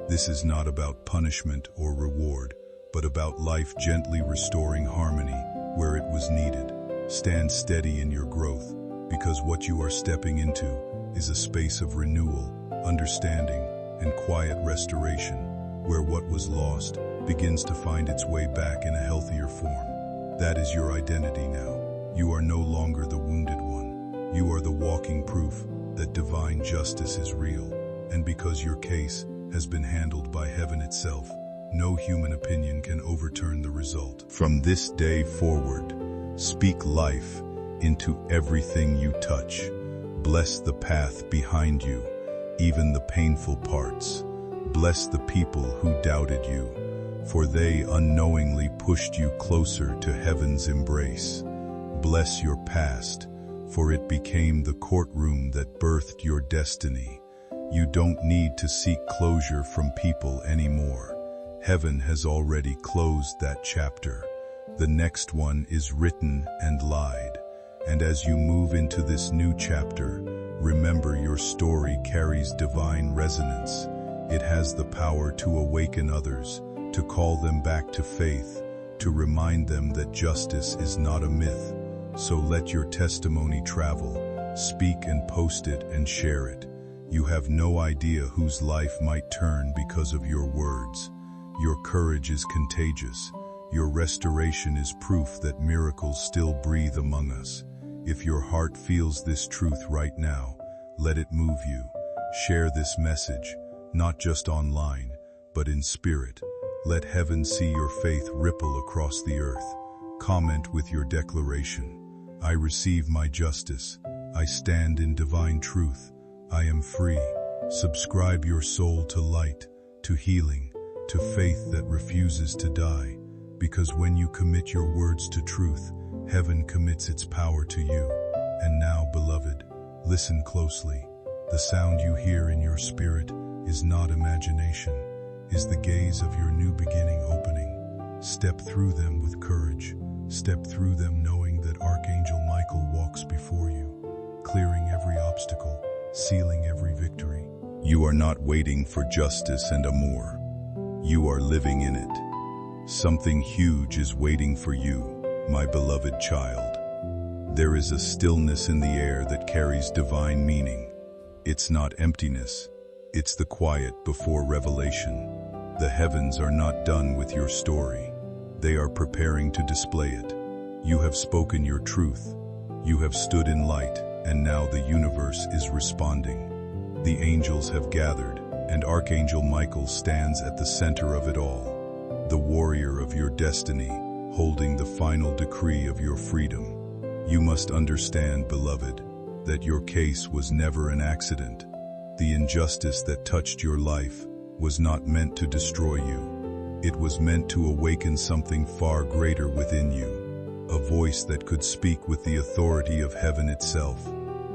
This is not about punishment or reward, but about life gently restoring harmony where it was needed. Stand steady in your growth, because what you are stepping into is a space of renewal, understanding, and quiet restoration, where what was lost begins to find its way back in a healthier form. That is your identity now. You are no longer the wounded one. You are the walking proof that divine justice is real, and because your case has been handled by heaven itself, no human opinion can overturn the result. From this day forward, speak life into everything you touch. Bless the path behind you, even the painful parts. Bless the people who doubted you, for they unknowingly pushed you closer to heaven's embrace. Bless your past, for it became the courtroom that birthed your destiny. You don't need to seek closure from people anymore. Heaven has already closed that chapter. The next one is written and lied. And as you move into this new chapter, remember your story carries divine resonance. It has the power to awaken others, to call them back to faith, to remind them that justice is not a myth. So let your testimony travel. Speak and post it and share it. You have no idea whose life might turn because of your words. Your courage is contagious. Your restoration is proof that miracles still breathe among us. If your heart feels this truth right now, let it move you. Share this message, not just online, but in spirit. Let heaven see your faith ripple across the earth. Comment with your declaration. I receive my justice. I stand in divine truth. I am free. Subscribe your soul to light, to healing, to faith that refuses to die. Because when you commit your words to truth, heaven commits its power to you. And now, beloved, listen closely. The sound you hear in your spirit is not imagination, is the gaze of your new beginning opening. Step through them with courage. Step through them knowing that Archangel Michael walks before you, clearing every obstacle, sealing every victory. You are not waiting for justice and amour. You are living in it. Something huge is waiting for you, my beloved child. There is a stillness in the air that carries divine meaning. It's not emptiness. It's the quiet before revelation. The heavens are not done with your story. They are preparing to display it. You have spoken your truth. You have stood in light, and now the universe is responding. The angels have gathered, and Archangel Michael stands at the center of it all, the warrior of your destiny, holding the final decree of your freedom. You must understand, beloved, that your case was never an accident. The injustice that touched your life was not meant to destroy you. It was meant to awaken something far greater within you, a voice that could speak with the authority of heaven itself.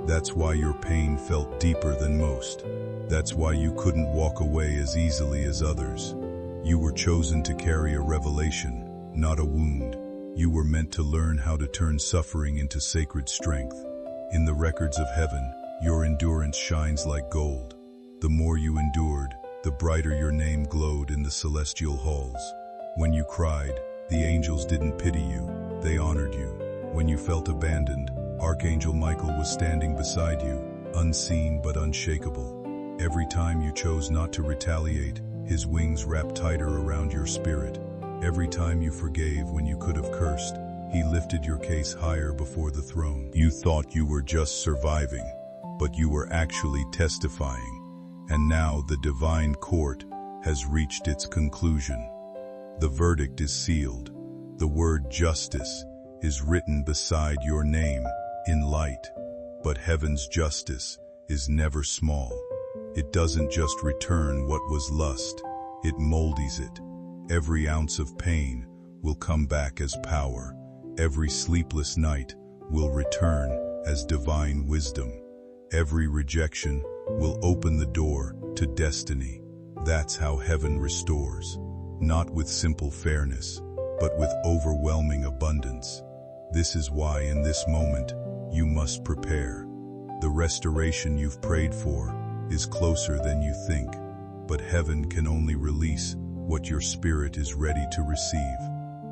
That's why your pain felt deeper than most. That's why you couldn't walk away as easily as others. You were chosen to carry a revelation, not a wound. You were meant to learn how to turn suffering into sacred strength. In the records of heaven, your endurance shines like gold. The more you endured, the brighter your name glowed in the celestial halls. When you cried, the angels didn't pity you, they honored you. When you felt abandoned, Archangel Michael was standing beside you, unseen but unshakable. Every time you chose not to retaliate, his wings wrapped tighter around your spirit. Every time you forgave when you could have cursed, he lifted your case higher before the throne. You thought you were just surviving, but you were actually testifying. And now the divine court has reached its conclusion. The verdict is sealed. The word justice is written beside your name in light. But heaven's justice is never small. It doesn't just return what was lust, it moldies it. Every ounce of pain will come back as power. Every sleepless night will return as divine wisdom. Every rejection will open the door to destiny. That's how heaven restores, not with simple fairness, but with overwhelming abundance. This is why in this moment, you must prepare. The restoration you've prayed for is closer than you think, but heaven can only release what your spirit is ready to receive.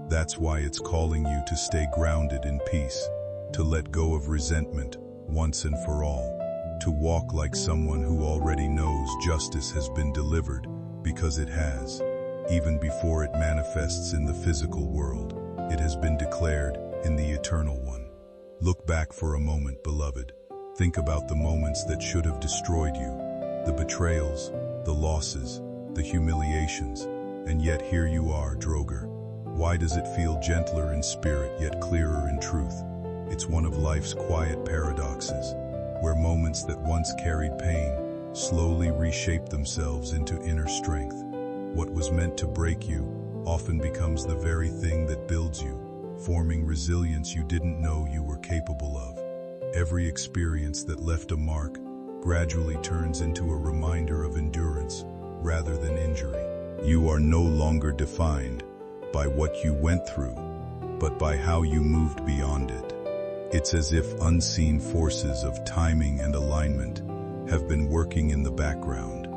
That's why it's calling you to stay grounded in peace, to let go of resentment once and for all, to walk like someone who already knows justice has been delivered, because it has. Even before it manifests in the physical world, it has been declared in the eternal one. Look back for a moment, beloved. Think about the moments that should have destroyed you, the betrayals, the losses, the humiliations, and yet here you are, Droger. Why does it feel gentler in spirit yet clearer in truth? It's one of life's quiet paradoxes, where moments that once carried pain slowly reshape themselves into inner strength. What was meant to break you often becomes the very thing that builds you, forming resilience you didn't know you were capable of. Every experience that left a mark gradually turns into a reminder of endurance rather than injury. You are no longer defined by what you went through, but by how you moved beyond it. It's as if unseen forces of timing and alignment have been working in the background,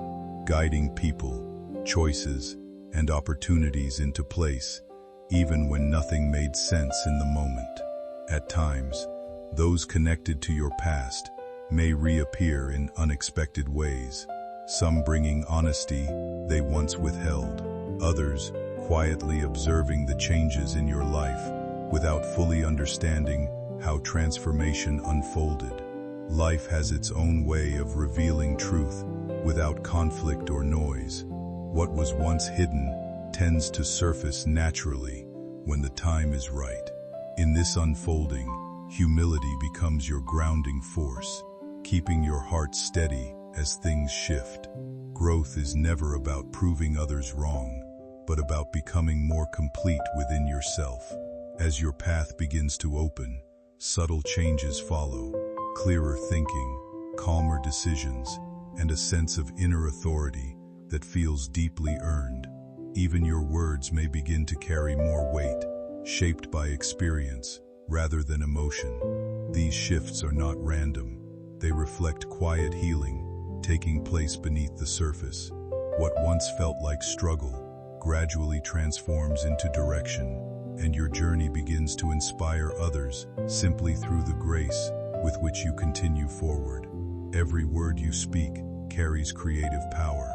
guiding people, choices, and opportunities into place, even when nothing made sense in the moment. At times, those connected to your past may reappear in unexpected ways, some bringing honesty they once withheld, others quietly observing the changes in your life without fully understanding how transformation unfolded. Life has its own way of revealing truth without conflict or noise. What was once hidden tends to surface naturally when the time is right. In this unfolding, humility becomes your grounding force, keeping your heart steady as things shift. Growth is never about proving others wrong, but about becoming more complete within yourself. As your path begins to open, subtle changes follow: clearer thinking, calmer decisions, and a sense of inner authority that feels deeply earned. Even your words may begin to carry more weight, shaped by experience rather than emotion. These shifts are not random. They reflect quiet healing taking place beneath the surface. What once felt like struggle gradually transforms into direction, and your journey begins to inspire others simply through the grace with which you continue forward. Every word you speak carries creative power.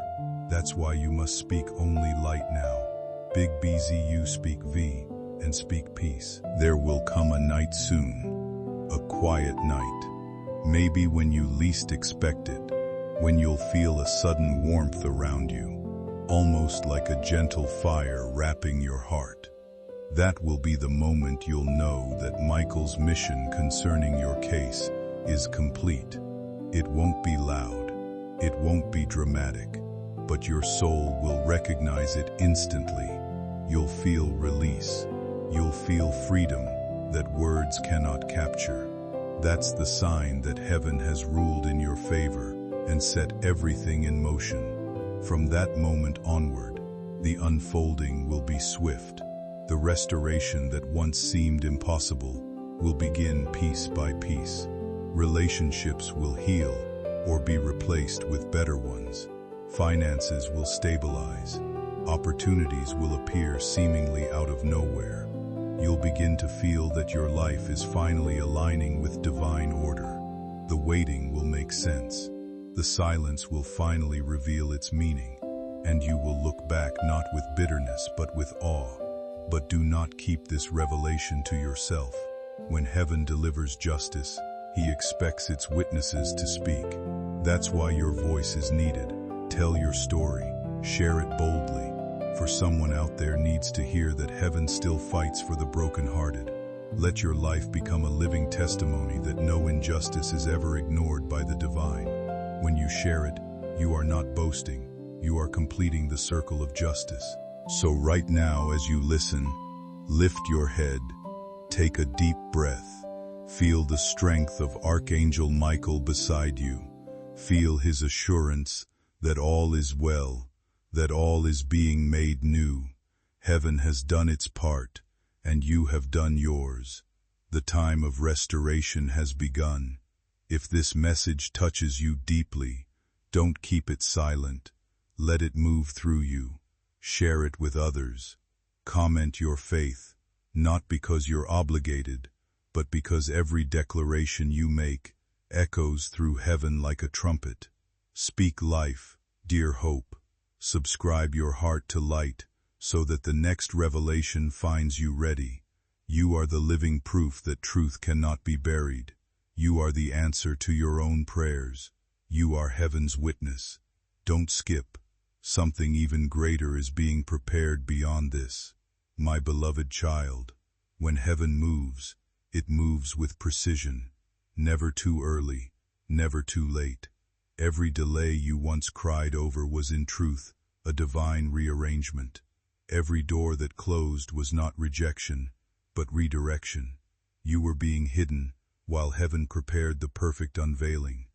That's why you must speak only light now. Big BZU speak V, and speak peace. There will come a night soon, a quiet night. Maybe when you least expect it, when you'll feel a sudden warmth around you, almost like a gentle fire wrapping your heart. That will be the moment you'll know that Michael's mission concerning your case is complete. It won't be loud, it won't be dramatic, but your soul will recognize it instantly. You'll feel release. You'll feel freedom that words cannot capture. That's the sign that heaven has ruled in your favor and set everything in motion. From that moment onward, the unfolding will be swift. The restoration that once seemed impossible will begin piece by piece. Relationships will heal or be replaced with better ones. Finances will stabilize. Opportunities will appear seemingly out of nowhere. You'll begin to feel that your life is finally aligning with divine order. The waiting will make sense. The silence will finally reveal its meaning, and you will look back not with bitterness but with awe. But do not keep this revelation to yourself. When heaven delivers justice, he expects its witnesses to speak. That's why your voice is needed. Tell your story. Share it boldly. For someone out there needs to hear that heaven still fights for the brokenhearted. Let your life become a living testimony that no injustice is ever ignored by the divine. When you share it, you are not boasting. You are completing the circle of justice. So right now, as you listen, lift your head, take a deep breath, feel the strength of Archangel Michael beside you. Feel his assurance that all is well, that all is being made new. Heaven has done its part, and you have done yours. The time of restoration has begun. If this message touches you deeply, don't keep it silent. Let it move through you. Share it with others. Comment your faith, not because you're obligated, but because every declaration you make echoes through heaven like a trumpet. Speak life, dear hope. Subscribe your heart to light so that the next revelation finds you ready. You are the living proof that truth cannot be buried. You are the answer to your own prayers. You are heaven's witness. Don't skip. Something even greater is being prepared beyond this. My beloved child, when heaven moves, it moves with precision. Never too early, never too late. Every delay you once cried over was in truth a divine rearrangement. Every door that closed was not rejection, but redirection. You were being hidden while heaven prepared the perfect unveiling.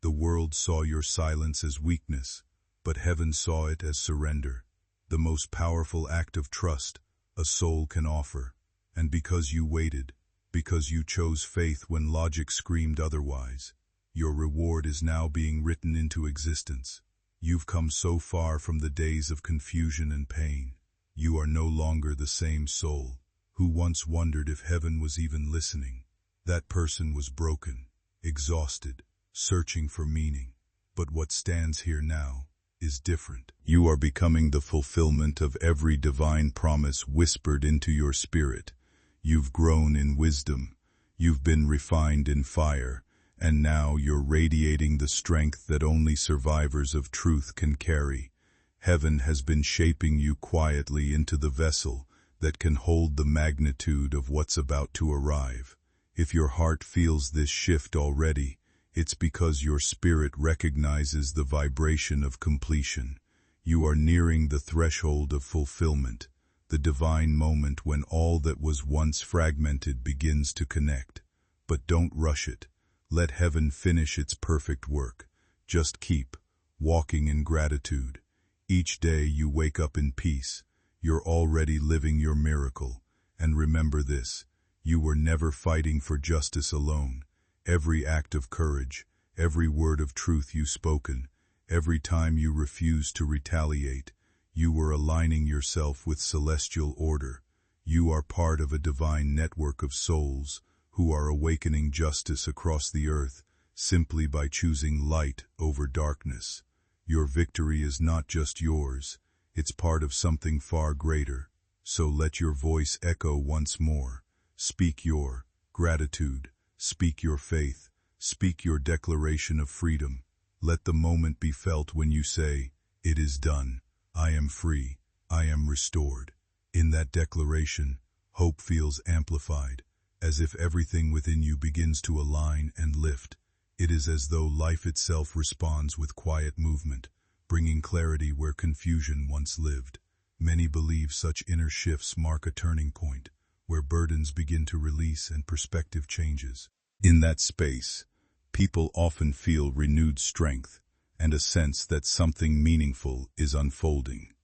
The world saw your silence as weakness, but heaven saw it as surrender, the most powerful act of trust a soul can offer. And because you waited, because you chose faith when logic screamed otherwise, your reward is now being written into existence. You've come so far from the days of confusion and pain. You are no longer the same soul who once wondered if heaven was even listening. That person was broken, exhausted, searching for meaning. But what stands here now is different. You are becoming the fulfillment of every divine promise whispered into your spirit. You've grown in wisdom. You've been refined in fire. And now you're radiating the strength that only survivors of truth can carry. Heaven has been shaping you quietly into the vessel that can hold the magnitude of what's about to arrive. If your heart feels this shift already, it's because your spirit recognizes the vibration of completion. You are nearing the threshold of fulfillment, the divine moment when all that was once fragmented begins to connect. But don't rush it. Let heaven finish its perfect work. Just keep walking in gratitude. Each day you wake up in peace. You're already living your miracle. And remember this, you were never fighting for justice alone. Every act of courage, every word of truth you spoken, every time you refused to retaliate, you were aligning yourself with celestial order. You are part of a divine network of souls who are awakening justice across the earth simply by choosing light over darkness. Your victory is not just yours, it's part of something far greater. So let your voice echo once more. Speak your gratitude, speak your faith, speak your declaration of freedom. Let the moment be felt when you say, "It is done. I am free. I am restored." In that declaration, hope feels amplified, as if everything within you begins to align and lift. It is as though life itself responds with quiet movement, bringing clarity where confusion once lived. Many believe such inner shifts mark a turning point, where burdens begin to release and perspective changes. In that space, people often feel renewed strength and a sense that something meaningful is unfolding.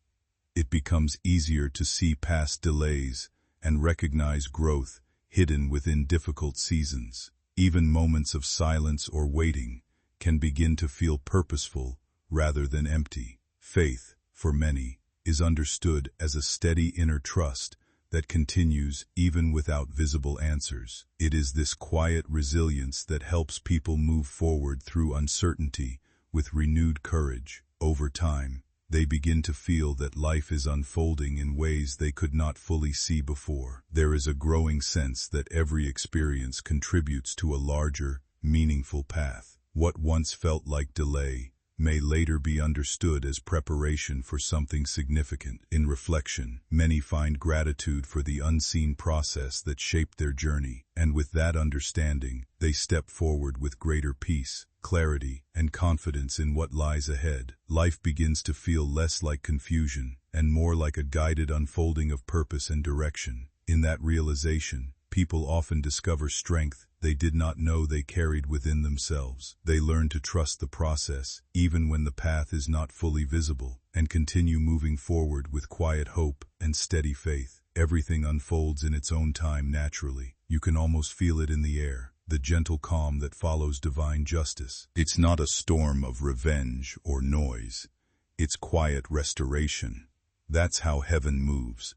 It becomes easier to see past delays and recognize growth hidden within difficult seasons. Even moments of silence or waiting can begin to feel purposeful rather than empty. Faith, for many, is understood as a steady inner trust that continues even without visible answers. It is this quiet resilience that helps people move forward through uncertainty with renewed courage. Over time, they begin to feel that life is unfolding in ways they could not fully see before. There is a growing sense that every experience contributes to a larger, meaningful path. What once felt like delay may later be understood as preparation for something significant. In reflection, many find gratitude for the unseen process that shaped their journey, and with that understanding, they step forward with greater peace, clarity, and confidence in what lies ahead. Life begins to feel less like confusion and more like a guided unfolding of purpose and direction. In that realization, people often discover strength they did not know they carried within themselves. They learn to trust the process, even when the path is not fully visible, and continue moving forward with quiet hope and steady faith. Everything unfolds in its own time naturally. You can almost feel it in the air, the gentle calm that follows divine justice. It's not a storm of revenge or noise. It's quiet restoration. That's how heaven moves,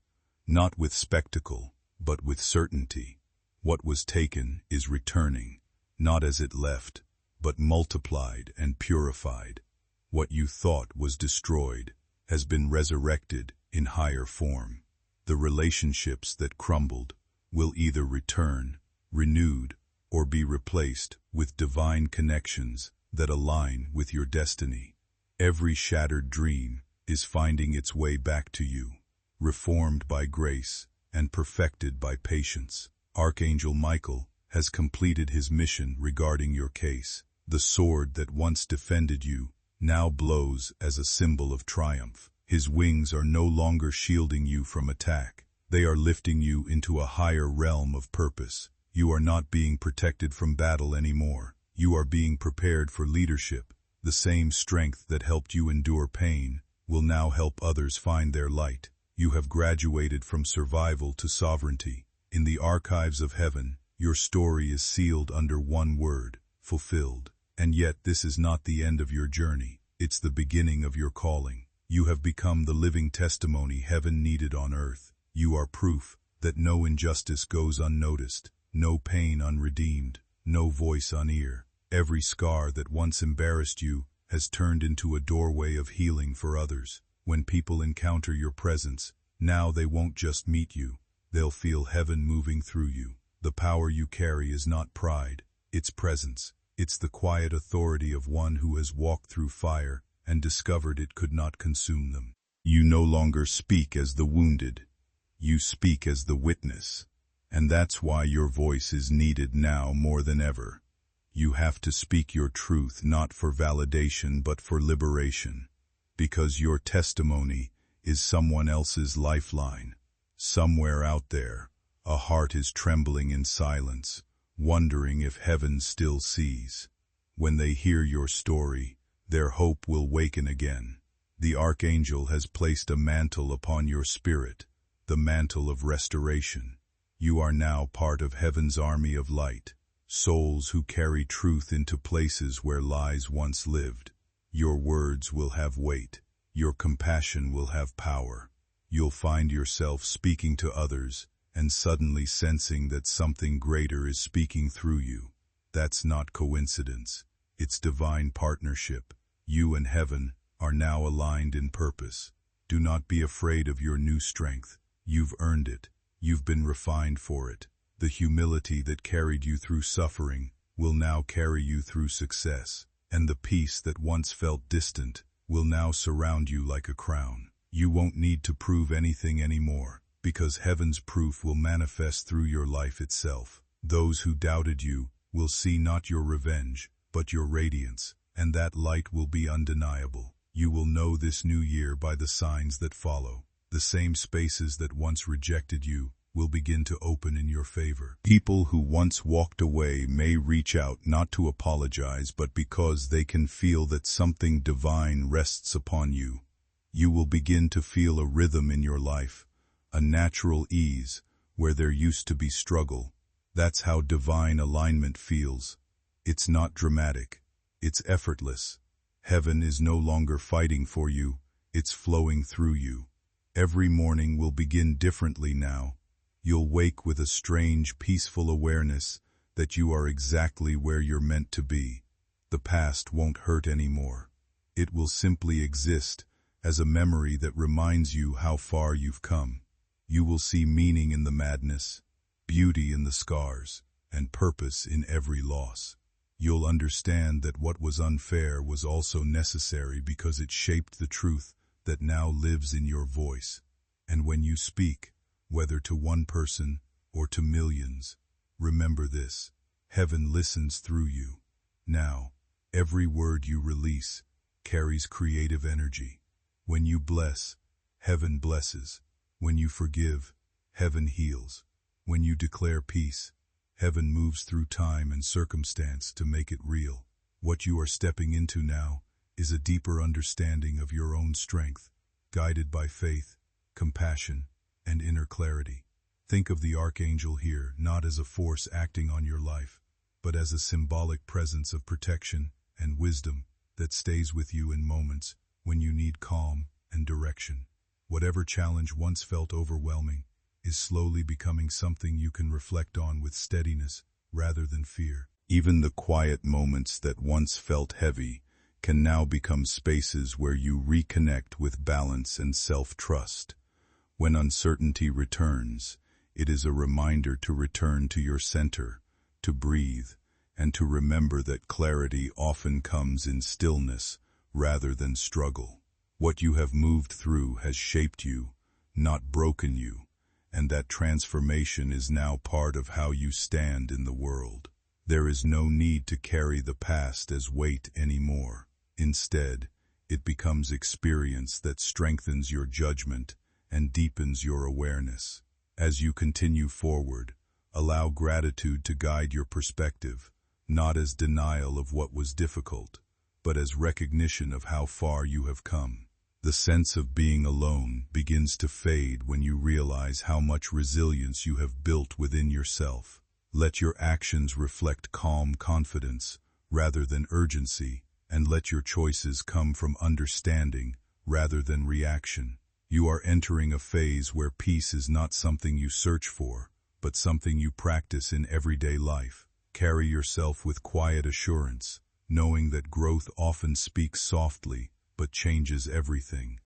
not with spectacle, but with certainty. What was taken is returning, not as it left, but multiplied and purified. What you thought was destroyed has been resurrected in higher form. The relationships that crumbled will either return, renewed, or be replaced with divine connections that align with your destiny. Every shattered dream is finding its way back to you, reformed by grace and perfected by patience. Archangel Michael has completed his mission regarding your case. The sword that once defended you now blows as a symbol of triumph. His wings are no longer shielding you from attack. They are lifting you into a higher realm of purpose. You are not being protected from battle anymore. You are being prepared for leadership. The same strength that helped you endure pain will now help others find their light. You have graduated from survival to sovereignty. In the archives of heaven, your story is sealed under one word: fulfilled. And yet this is not the end of your journey. It's the beginning of your calling. You have become the living testimony heaven needed on earth. You are proof that no injustice goes unnoticed, no pain unredeemed, no voice unear. Every scar that once embarrassed you has turned into a doorway of healing for others. When people encounter your presence, now they won't just meet you. They'll feel heaven moving through you. The power you carry is not pride, it's presence. It's the quiet authority of one who has walked through fire and discovered it could not consume them. You no longer speak as the wounded. You speak as the witness. And that's why your voice is needed now more than ever. You have to speak your truth not for validation but for liberation. Because your testimony is someone else's lifeline. Somewhere out there, a heart is trembling in silence, wondering if heaven still sees. When they hear your story, their hope will waken again. The Archangel has placed a mantle upon your spirit, the mantle of restoration. You are now part of heaven's army of light, souls who carry truth into places where lies once lived. Your words will have weight. Your compassion will have power. You'll find yourself speaking to others and suddenly sensing that something greater is speaking through you. That's not coincidence. It's divine partnership. You and heaven are now aligned in purpose. Do not be afraid of your new strength. You've earned it. You've been refined for it. The humility that carried you through suffering will now carry you through success, and the peace that once felt distant will now surround you like a crown. You won't need to prove anything anymore, because heaven's proof will manifest through your life itself. Those who doubted you will see not your revenge, but your radiance, and that light will be undeniable. You will know this new year by the signs that follow. The same spaces that once rejected you will begin to open in your favor. People who once walked away may reach out not to apologize, but because they can feel that something divine rests upon you. You will begin to feel a rhythm in your life, a natural ease where there used to be struggle. That's how divine alignment feels. It's not dramatic. It's effortless. Heaven is no longer fighting for you. It's flowing through you. Every morning will begin differently now. You'll wake with a strange, peaceful awareness that you are exactly where you're meant to be. The past won't hurt anymore. It will simply exist as a memory that reminds you how far you've come. You will see meaning in the madness, beauty in the scars, and purpose in every loss. You'll understand that what was unfair was also necessary because it shaped the truth that now lives in your voice. And when you speak, whether to one person or to millions, remember this: heaven listens through you. Now, every word you release carries creative energy. When you bless, heaven blesses. When you forgive, heaven heals. When you declare peace, heaven moves through time and circumstance to make it real. What you are stepping into now is a deeper understanding of your own strength, guided by faith, compassion, and inner clarity. Think of the Archangel here not as a force acting on your life, but as a symbolic presence of protection and wisdom that stays with you in moments when you need calm and direction. Whatever challenge once felt overwhelming is slowly becoming something you can reflect on with steadiness rather than fear. Even the quiet moments that once felt heavy can now become spaces where you reconnect with balance and self-trust. When uncertainty returns, it is a reminder to return to your center, to breathe, and to remember that clarity often comes in stillness rather than struggle. What you have moved through has shaped you, not broken you, and that transformation is now part of how you stand in the world. There is no need to carry the past as weight anymore. Instead, it becomes experience that strengthens your judgment and deepens your awareness. As you continue forward, allow gratitude to guide your perspective, not as denial of what was difficult, but as recognition of how far you have come. The sense of being alone begins to fade when you realize how much resilience you have built within yourself. Let your actions reflect calm confidence rather than urgency, and let your choices come from understanding rather than reaction. You are entering a phase where peace is not something you search for, but something you practice in everyday life. Carry yourself with quiet assurance, knowing that growth often speaks softly, but changes everything.